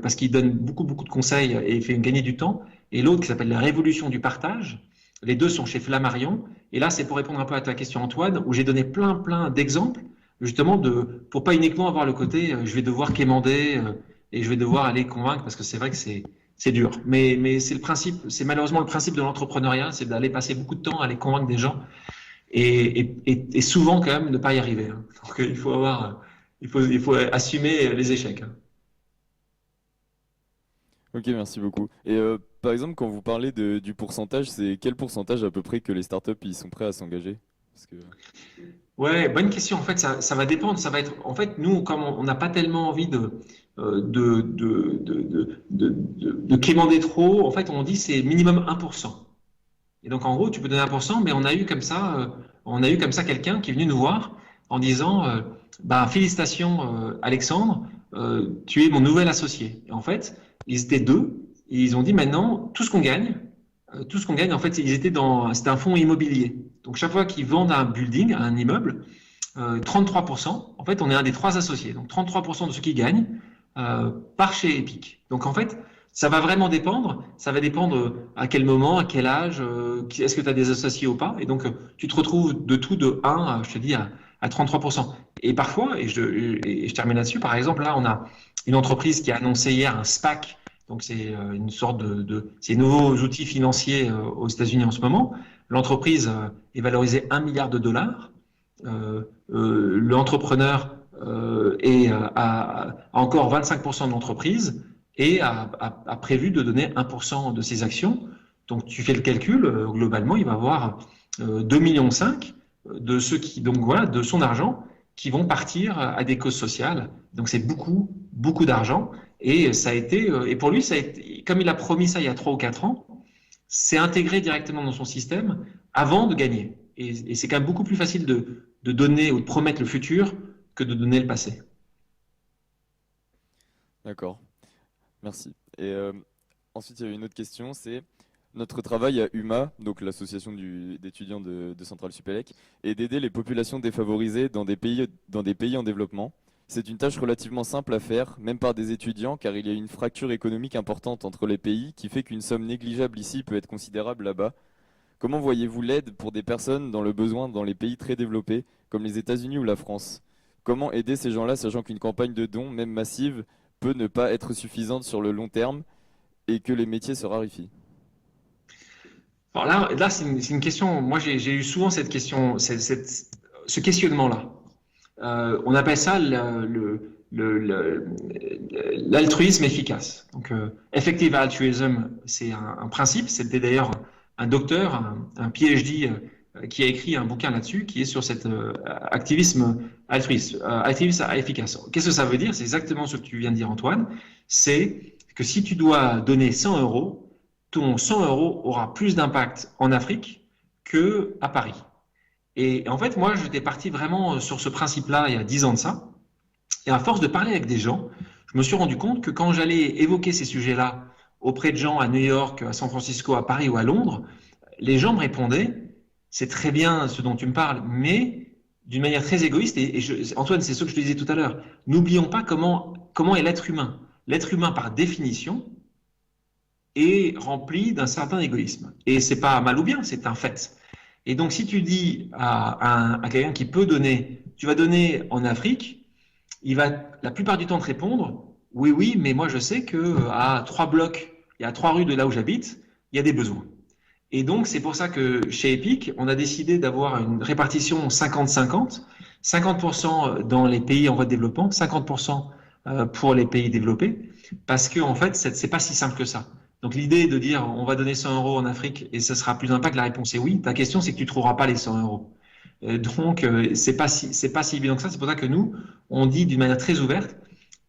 parce qu'il donne beaucoup, beaucoup de conseils et il fait gagner du temps. Et l'autre qui s'appelle La Révolution du partage. Les deux sont chez Flammarion. Et là, c'est pour répondre un peu à ta question, Antoine, où j'ai donné plein d'exemples, justement, pour pas uniquement avoir le côté je vais devoir quémander et je vais devoir aller convaincre, parce que c'est vrai que c'est dur. Mais c'est le principe, c'est malheureusement le principe de l'entrepreneuriat, c'est d'aller passer beaucoup de temps à aller convaincre des gens et souvent quand même ne pas y arriver. Hein. Donc il faut assumer les échecs. Hein. Ok, merci beaucoup. Et par exemple, quand vous parlez du pourcentage, c'est quel pourcentage à peu près que les startups ils sont prêts à s'engager? Parce que... Ouais, bonne question. En fait, ça va dépendre. Ça va être. En fait, nous, comme on n'a pas tellement envie de quémander trop, en fait, on dit c'est minimum 1%. Et donc, en gros, tu peux donner 1%, mais on a eu comme ça quelqu'un qui est venu nous voir en disant, félicitations, Alexandre, tu es mon nouvel associé. Et en fait, ils étaient deux. Et ils ont dit maintenant, tout ce qu'on gagne, en fait, c'était un fonds immobilier. Donc, chaque fois qu'ils vendent un building, un immeuble, 33%, en fait, on est un des 3 associés. Donc, 33% de ce qu'ils gagnent part chez Epic. Donc, en fait, ça va vraiment dépendre. Ça va dépendre à quel moment, à quel âge, est-ce que tu as des associés ou pas. Et donc, tu te retrouves de 1, je te dis, à 33%. Et parfois, et je termine là-dessus, par exemple, là, on a une entreprise qui a annoncé hier un SPAC. Donc, c'est une sorte ces nouveaux outils financiers aux États-Unis en ce moment. L'entreprise est valorisée $1 milliard. L'entrepreneur a encore 25% de l'entreprise et a prévu de donner 1% de ses actions. Donc, tu fais le calcul, globalement, il va avoir 2,5 millions de ceux de son argent qui vont partir à des causes sociales. Donc, c'est beaucoup, beaucoup d'argent. Et pour lui, comme il a promis ça il y a 3 ou 4 ans, c'est intégré directement dans son système avant de gagner. Et c'est quand même beaucoup plus facile de donner ou de promettre le futur que de donner le passé. D'accord, merci. Et ensuite, il y a une autre question, c'est notre travail à UMA, donc l'association d'étudiants de Centrale Supélec, est d'aider les populations défavorisées dans des pays en développement. C'est une tâche relativement simple à faire, même par des étudiants, car il y a une fracture économique importante entre les pays qui fait qu'une somme négligeable ici peut être considérable là-bas. Comment voyez-vous l'aide pour des personnes dans le besoin dans les pays très développés, comme les États-Unis ou la France? Comment aider ces gens-là, sachant qu'une campagne de dons, même massive, peut ne pas être suffisante sur le long terme et que les métiers se raréfient? Alors là c'est une question. Moi, j'ai eu souvent cette question, ce questionnement-là. On appelle ça l'altruisme efficace. Donc, effective altruism, c'est un principe. C'était d'ailleurs un docteur, un PhD, qui a écrit un bouquin là-dessus, qui est sur cet activisme altruiste, activisme efficace. Qu'est-ce que ça veut dire? C'est exactement ce que tu viens de dire, Antoine. C'est que si tu dois donner 100 €, ton 100 € aura plus d'impact en Afrique qu'à Paris. Et en fait, moi, j'étais parti vraiment sur ce principe-là il y a 10 ans de ça. Et à force de parler avec des gens, je me suis rendu compte que quand j'allais évoquer ces sujets-là auprès de gens à New York, à San Francisco, à Paris ou à Londres, les gens me répondaient, c'est très bien ce dont tu me parles, mais d'une manière très égoïste. Antoine, c'est ce que je te disais tout à l'heure. N'oublions pas comment est l'être humain. L'être humain, par définition, est rempli d'un certain égoïsme. Et c'est pas mal ou bien, c'est un fait. Et donc, si tu dis à quelqu'un qui peut donner, tu vas donner en Afrique, il va la plupart du temps te répondre, oui, mais moi je sais qu'à 3 blocs, il y a 3 rues de là où j'habite, il y a des besoins. Et donc, c'est pour ça que chez Epic, on a décidé d'avoir une répartition 50-50, 50% dans les pays en voie de développement, 50% pour les pays développés, parce que en fait, c'est pas si simple que ça. Donc l'idée de dire on va donner 100 € en Afrique et ça sera plus d'impact, la réponse est oui. Ta question c'est que tu ne trouveras pas les 100 €. Donc, c'est pas si évident que ça. C'est pour ça que nous, on dit d'une manière très ouverte,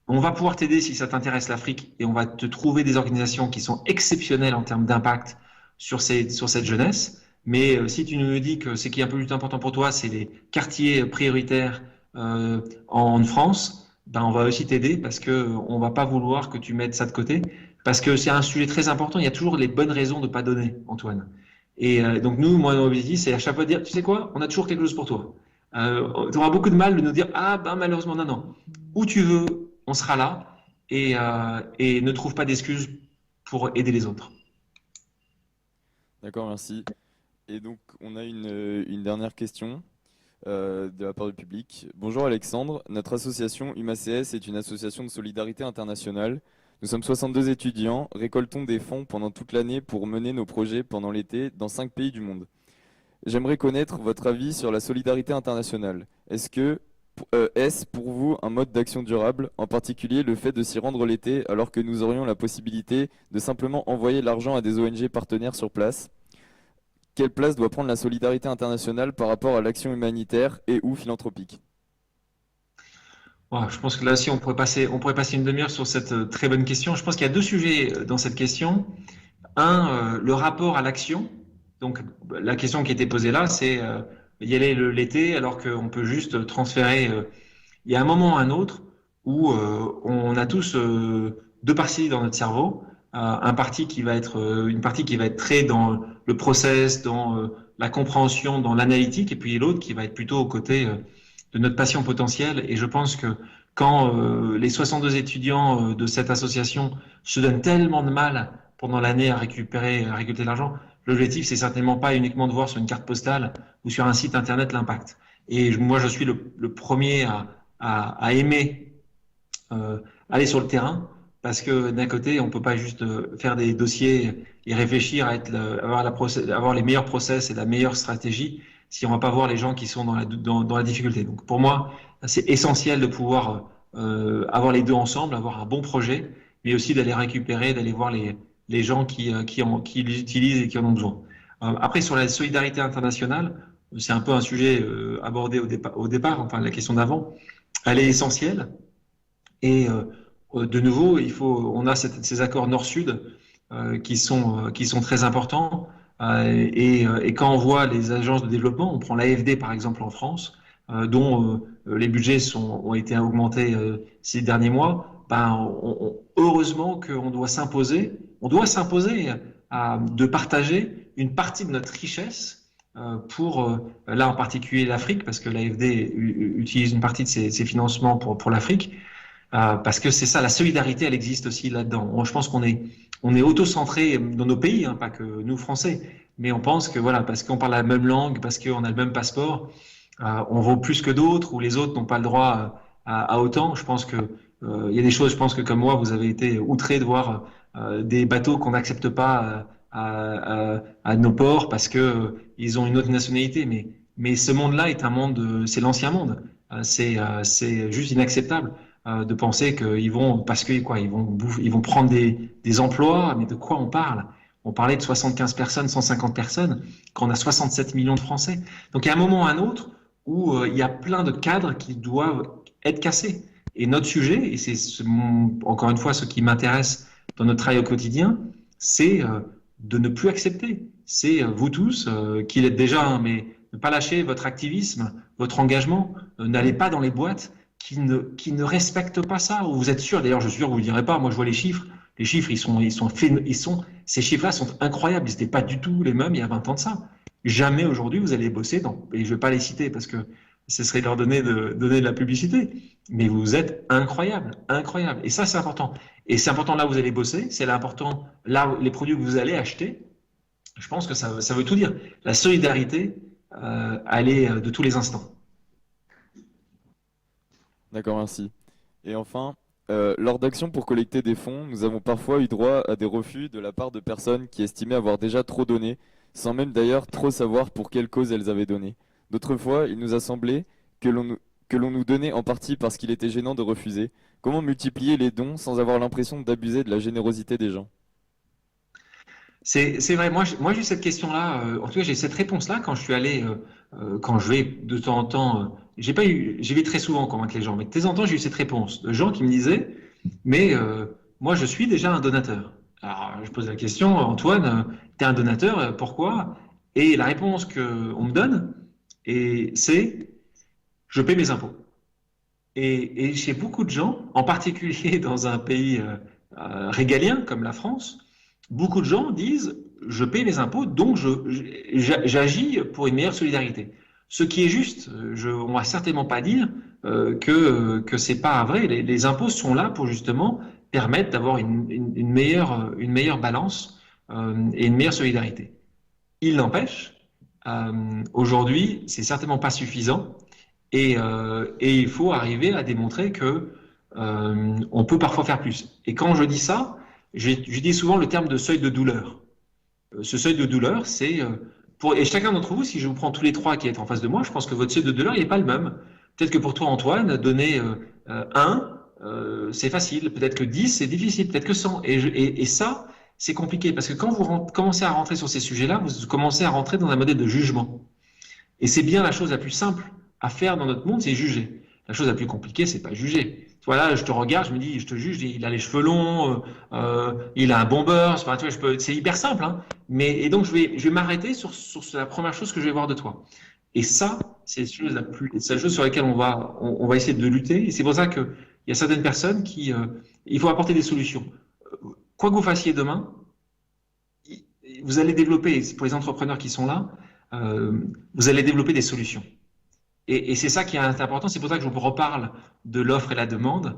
on va pouvoir t'aider si ça t'intéresse l'Afrique et on va te trouver des organisations qui sont exceptionnelles en termes d'impact sur cette jeunesse. Mais si tu nous dis que ce qui est un peu plus important pour toi, c'est les quartiers prioritaires en France, ben on va aussi t'aider parce que on va pas vouloir que tu mettes ça de côté parce que c'est un sujet très important. Il y a toujours les bonnes raisons de pas donner, Antoine. Et donc nous, moi, mon objectif, c'est à chaque fois de dire, tu sais quoi, on a toujours quelque chose pour toi. Tu auras beaucoup de mal de nous dire, ah ben malheureusement, non, non. Où tu veux, on sera là et ne trouve pas d'excuses pour aider les autres. D'accord, merci. Et donc, on a une dernière question de la part du public. Bonjour Alexandre, notre association UMACS est une association de solidarité internationale. Nous sommes 62 étudiants, récoltons des fonds pendant toute l'année pour mener nos projets pendant l'été dans 5 pays du monde. J'aimerais connaître votre avis sur la solidarité internationale. Est-ce pour vous un mode d'action durable, en particulier le fait de s'y rendre l'été alors que nous aurions la possibilité de simplement envoyer l'argent à des ONG partenaires sur place? Quelle place doit prendre la solidarité internationale par rapport à l'action humanitaire et ou philanthropique? Voilà, je pense que là aussi, on pourrait passer une demi-heure sur cette très bonne question. Je pense qu'il y a deux sujets dans cette question. Un, le rapport à l'action. Donc, la question qui était posée là, c'est y aller l'été alors qu'on peut juste transférer. Il y a un moment ou un autre où on a tous deux parties dans notre cerveau. Une partie qui va être très dans le process, dans la compréhension, dans l'analytique, et puis l'autre qui va être plutôt aux côtés de notre passion potentielle. Et je pense que quand les 62 étudiants de cette association se donnent tellement de mal pendant l'année à récupérer de l'argent, l'objectif, c'est certainement pas uniquement de voir sur une carte postale ou sur un site internet l'impact. Et moi, je suis le premier à aimer aller sur le terrain parce que d'un côté, on peut pas juste faire des dossiers et réfléchir à avoir les meilleurs process et la meilleure stratégie si on va pas voir les gens qui sont dans la difficulté. Donc pour moi, c'est essentiel de pouvoir avoir les deux ensemble, avoir un bon projet, mais aussi d'aller récupérer, d'aller voir les gens qui l'utilisent et qui en ont besoin. Après, sur la solidarité internationale, c'est un peu un sujet abordé au départ, enfin la question d'avant, elle est essentielle. Et de nouveau, on a ces accords Nord-Sud qui sont très importants. Et quand on voit les agences de développement, on prend l'AFD par exemple en France, dont les budgets ont été augmentés ces derniers mois, heureusement qu'on doit s'imposer, de partager une partie de notre richesse pour, là en particulier l'Afrique, parce que l'AFD utilise une partie de ses financements pour l'Afrique, parce que c'est ça, la solidarité, elle existe aussi là-dedans. Je pense qu'on est auto-centré dans nos pays, hein, pas que nous Français, mais on pense que voilà, parce qu'on parle la même langue, parce qu'on a le même passeport, on vaut plus que d'autres, ou les autres n'ont pas le droit à autant. Je pense que il y a des choses, je pense que comme moi, vous avez été outré de voir des bateaux qu'on n'accepte pas à nos ports parce que ils ont une autre nationalité. Mais ce monde-là est un monde, c'est l'ancien monde. C'est juste inacceptable de penser qu'ils vont, parce que quoi, ils vont prendre des emplois. Mais de quoi on parle? On parlait de 75 personnes, 150 personnes, quand on a 67 millions de Français. Donc il y a un moment ou un autre où il y a plein de cadres qui doivent être cassés. Et notre sujet, et c'est encore une fois ce qui m'intéresse dans notre travail au quotidien, c'est de ne plus accepter. C'est vous tous qui l'êtes déjà, hein, mais ne pas lâcher votre activisme, votre engagement. N'allez pas dans les boîtes qui ne respectent pas ça. Ou vous êtes sûr, d'ailleurs, je suis sûr que vous ne le direz pas. Moi, je vois les chiffres. Les chiffres, ces chiffres-là sont incroyables. Ils n'étaient pas du tout les mêmes il y a 20 ans de ça. Jamais aujourd'hui vous allez bosser et je ne vais pas les citer parce que ce serait leur donner de la publicité, mais vous êtes incroyable, incroyable. Et ça, c'est important. Et c'est important là où vous allez bosser, c'est important là où les produits que vous allez acheter. Je pense que ça veut tout dire. La solidarité, elle est de tous les instants. D'accord, merci. Et enfin, lors d'actions pour collecter des fonds, nous avons parfois eu droit à des refus de la part de personnes qui estimaient avoir déjà trop donné, sans même d'ailleurs trop savoir pour quelle cause elles avaient donné. D'autres fois, il nous a semblé que l'on nous donnait en partie parce qu'il était gênant de refuser. Comment multiplier les dons sans avoir l'impression d'abuser de la générosité des gens? C'est vrai, moi j'ai eu cette question-là, en tout cas j'ai cette réponse-là quand je suis allé, quand je vais de temps en temps, j'y vais très souvent convaincre les gens, mais de temps en temps j'ai eu cette réponse de gens qui me disaient, mais moi je suis déjà un donateur. Alors je pose la question, Antoine, tu es un donateur, pourquoi? Et la réponse qu'on me donne, c'est je paie mes impôts. Et chez beaucoup de gens, en particulier dans un pays régalien comme la France, beaucoup de gens disent je paie mes impôts, donc j'agis pour une meilleure solidarité. Ce qui est juste, on va certainement pas dire que c'est pas vrai. Les impôts sont là pour justement permettre d'avoir une meilleure balance et une meilleure solidarité. Il n'empêche, aujourd'hui, c'est certainement pas suffisant et il faut arriver à démontrer que on peut parfois faire plus. Et quand je dis ça, je dis souvent le terme de seuil de douleur. Ce seuil de douleur, c'est et chacun d'entre vous, si je vous prends tous les trois qui êtes en face de moi, je pense que votre seuil de douleur, il n'est pas le même. Peut-être que pour toi, Antoine, donner 1, c'est facile. Peut-être que 10, c'est difficile. Peut-être que 100. Et ça, c'est compliqué parce que quand vous commencez à rentrer sur ces sujets-là, vous commencez à rentrer dans un modèle de jugement. Et c'est bien la chose la plus simple à faire dans notre monde, c'est juger. La chose la plus compliquée, c'est pas juger. Voilà, je te regarde, je me dis, je te juge, il a les cheveux longs, il a un bon beurre, enfin, c'est hyper simple, hein. Et donc je vais m'arrêter sur la première chose que je vais voir de toi. Et ça, c'est la chose sur laquelle on va essayer de lutter. Et c'est pour ça que il y a certaines personnes il faut apporter des solutions. Quoi que vous fassiez demain, vous allez développer, pour les entrepreneurs qui sont là, vous allez développer des solutions. Et c'est ça qui est important. C'est pour ça que je vous reparle de l'offre et la demande.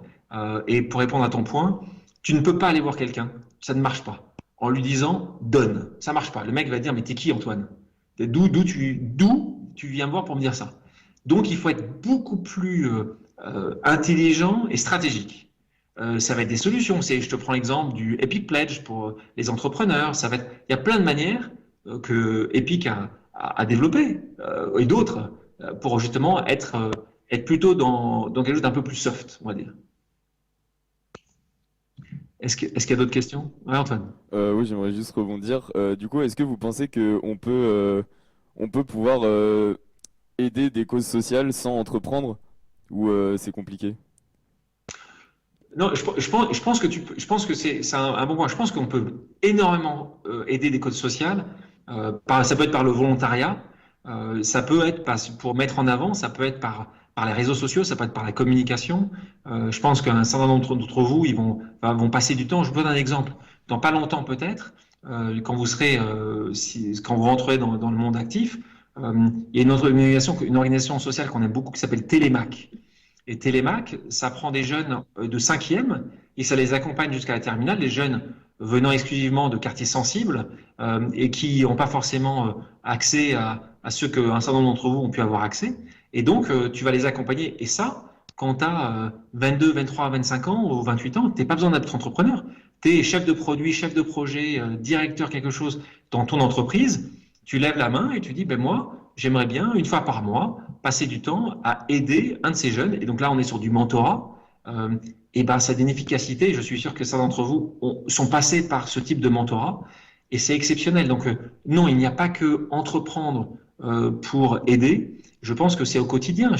Et pour répondre à ton point, tu ne peux pas aller voir quelqu'un. Ça ne marche pas. En lui disant donne. Ça marche pas. Le mec va dire mais t'es qui, Antoine? D'où tu viens me voir pour me dire ça? Donc il faut être beaucoup plus intelligent et stratégique. Ça va être des solutions. Je te prends l'exemple du Epic Pledge pour les entrepreneurs. Il y a plein de manières que Epic a développé et d'autres pour justement être plutôt dans quelque chose d'un peu plus soft, on va dire. Est-ce qu'il y a d'autres questions? Ouais, Antoine. Oui, j'aimerais juste rebondir. Du coup, est-ce que vous pensez qu'on peut pouvoir aider des causes sociales sans entreprendre ou c'est compliqué? Non, je pense que c'est un bon point. Je pense qu'on peut énormément aider des causes sociales. Ça peut être par le volontariat, ça peut être pour mettre en avant, ça peut être par les réseaux sociaux, ça peut être par la communication. Je pense qu'un certain nombre d'entre vous, ils vont passer du temps. Je vous donne un exemple. Dans pas longtemps peut-être, quand vous rentrez dans le monde actif, il y a une organisation sociale qu'on aime beaucoup qui s'appelle Télémac. Et Télémac, ça prend des jeunes de 5e et ça les accompagne jusqu'à la terminale. Les jeunes venant exclusivement de quartiers sensibles et qui n'ont pas forcément accès à ceux qu'un certain nombre d'entre vous ont pu avoir accès. Et donc, tu vas les accompagner. Et ça, quand tu as 22, 23, 25 ans ou 28 ans, tu n'as pas besoin d'être entrepreneur. Tu es chef de produit, chef de projet, directeur quelque chose dans ton entreprise. Tu lèves la main et tu dis, ben moi, j'aimerais bien, une fois par mois, passer du temps à aider un de ces jeunes. Et donc là, on est sur du mentorat. Et ben, ça a une efficacité. Je suis sûr que certains d'entre vous sont passés par ce type de mentorat. Et c'est exceptionnel. Donc, non, il n'y a pas que entreprendre pour aider. Je pense que c'est au quotidien.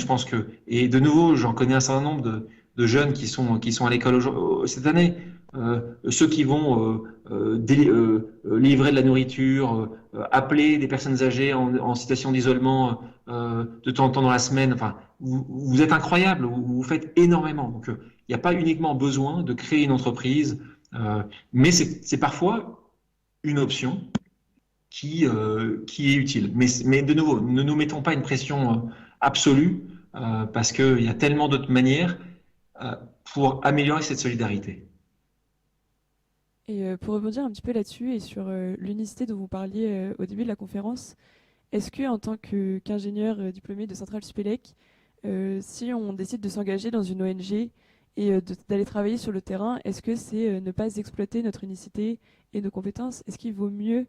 Et de nouveau, j'en connais un certain nombre de jeunes qui sont à l'école cette année. Ceux qui vont livrer de la nourriture, appeler des personnes âgées en situation d'isolement de temps en temps dans la semaine. Enfin, vous êtes incroyables, vous faites énormément. Donc, il n'y a pas uniquement besoin de créer une entreprise, mais c'est parfois une option qui est utile. Mais de nouveau, ne nous mettons pas une pression absolue parce qu'il y a tellement d'autres manières pour améliorer cette solidarité. Et pour rebondir un petit peu là-dessus et sur l'unicité dont vous parliez au début de la conférence, est-ce que en tant qu'ingénieur diplômé de Centrale Supélec, si on décide de s'engager dans une ONG et d'aller travailler sur le terrain, est-ce que c'est ne pas exploiter notre unicité et nos compétences? Est-ce qu'il vaut mieux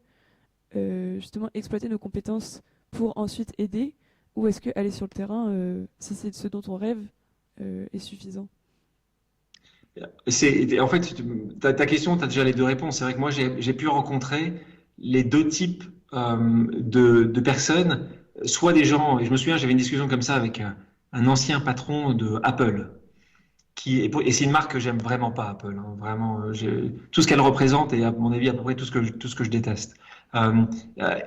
justement exploiter nos compétences pour ensuite aider, ou est-ce que aller sur le terrain, si c'est ce dont on rêve, est suffisant? En fait, ta question, tu as déjà les deux réponses. C'est vrai que moi, j'ai pu rencontrer les deux types de personnes, soit des gens, et je me souviens, j'avais une discussion comme ça avec un ancien patron de Apple, et c'est une marque que j'aime vraiment pas, Apple, hein, vraiment, tout ce qu'elle représente est à mon avis à peu près tout ce que je déteste.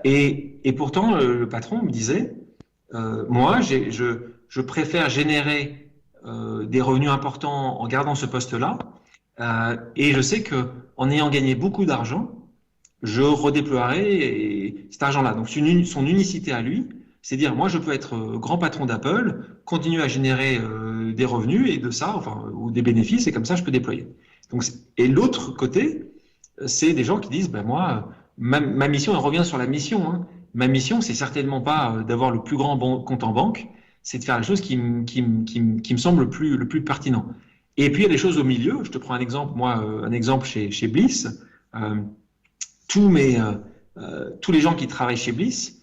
Et pourtant, le patron me disait, moi, je préfère générer des revenus importants en gardant ce poste-là, et je sais que en ayant gagné beaucoup d'argent, je redéploierai cet argent-là. Donc son unicité à lui, c'est dire moi je peux être grand patron d'Apple, continuer à générer des revenus et de ça, enfin, ou des bénéfices, et comme ça je peux déployer. Donc, et l'autre côté, c'est des gens qui disent ben moi, ma mission, elle revient sur la mission. Hein. Ma mission, c'est certainement pas d'avoir le plus grand compte en banque, c'est de faire les choses qui me semblent le plus pertinent. Et puis il y a des choses au milieu. Je te prends un exemple, moi, un exemple chez Bliss. Tous les gens qui travaillent chez Bliss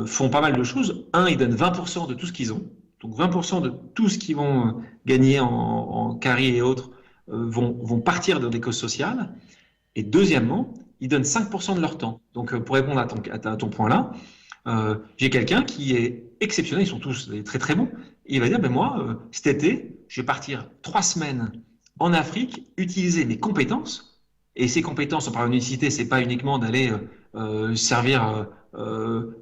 font pas mal de choses. Ils donnent 20% de tout ce qu'ils ont. Donc 20% de tout ce qu'ils vont gagner en carry et autres vont partir dans des causes sociales. Et deuxièmement, ils donnent 5% de leur temps. Donc pour répondre à ton point là, j'ai quelqu'un qui est exceptionnel, ils sont tous très très bons. Et il va dire, ben moi, cet été, je vais partir 3 semaines en Afrique, utiliser mes compétences. Et ces compétences, on parle d'unicité, c'est pas uniquement d'aller servir,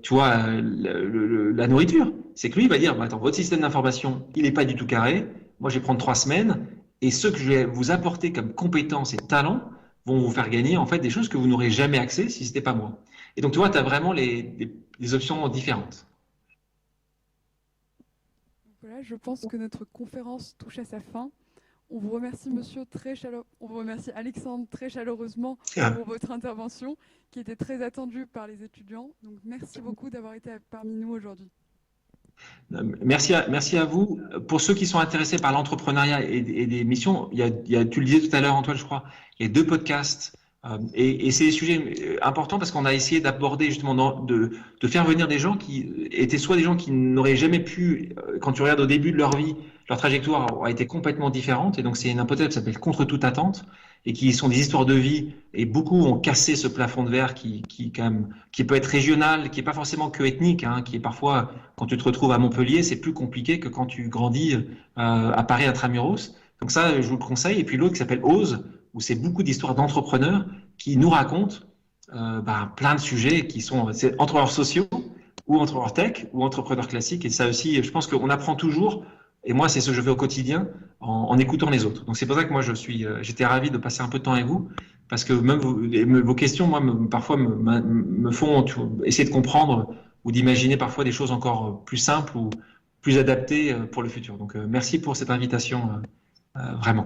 tu vois, la nourriture. C'est que lui, il va dire, bah, attends, votre système d'information, il n'est pas du tout carré. Moi, je vais prendre 3 semaines et ce que je vais vous apporter comme compétences et talents vont vous faire gagner en fait des choses que vous n'aurez jamais accès si c'était pas moi. Et donc, tu vois, tu as vraiment des options différentes. Voilà, je pense que notre conférence touche à sa fin. On vous remercie, on vous remercie Alexandre très chaleureusement pour votre intervention qui était très attendue par les étudiants. Donc merci beaucoup d'avoir été parmi nous aujourd'hui. Merci à vous. Pour ceux qui sont intéressés par l'entrepreneuriat et des missions, tu le disais tout à l'heure, Antoine, je crois, il y a 2 podcasts. Et c'est des sujets importants parce qu'on a essayé d'aborder justement, de faire venir des gens qui étaient soit des gens qui n'auraient jamais pu, quand tu regardes au début de leur vie, leur trajectoire a été complètement différente. Et donc c'est une hypothèse qui s'appelle Contre toute attente et qui sont des histoires de vie. Et beaucoup ont cassé ce plafond de verre qui peut être régional, qui est pas forcément que ethnique, hein, qui est parfois, quand tu te retrouves à Montpellier, c'est plus compliqué que quand tu grandis à Paris intramuros. Donc ça, je vous le conseille. Et puis l'autre qui s'appelle Ose, où c'est beaucoup d'histoires d'entrepreneurs qui nous racontent plein de sujets qui sont entrepreneurs sociaux ou entrepreneurs tech ou entrepreneurs classiques. Et ça aussi, je pense qu'on apprend toujours. Et moi, c'est ce que je fais au quotidien en écoutant les autres. Donc c'est pour ça que moi, j'étais ravi de passer un peu de temps avec vous parce que même vos questions, moi, parfois me font essayer de comprendre ou d'imaginer parfois des choses encore plus simples ou plus adaptées pour le futur. Donc merci pour cette invitation, vraiment.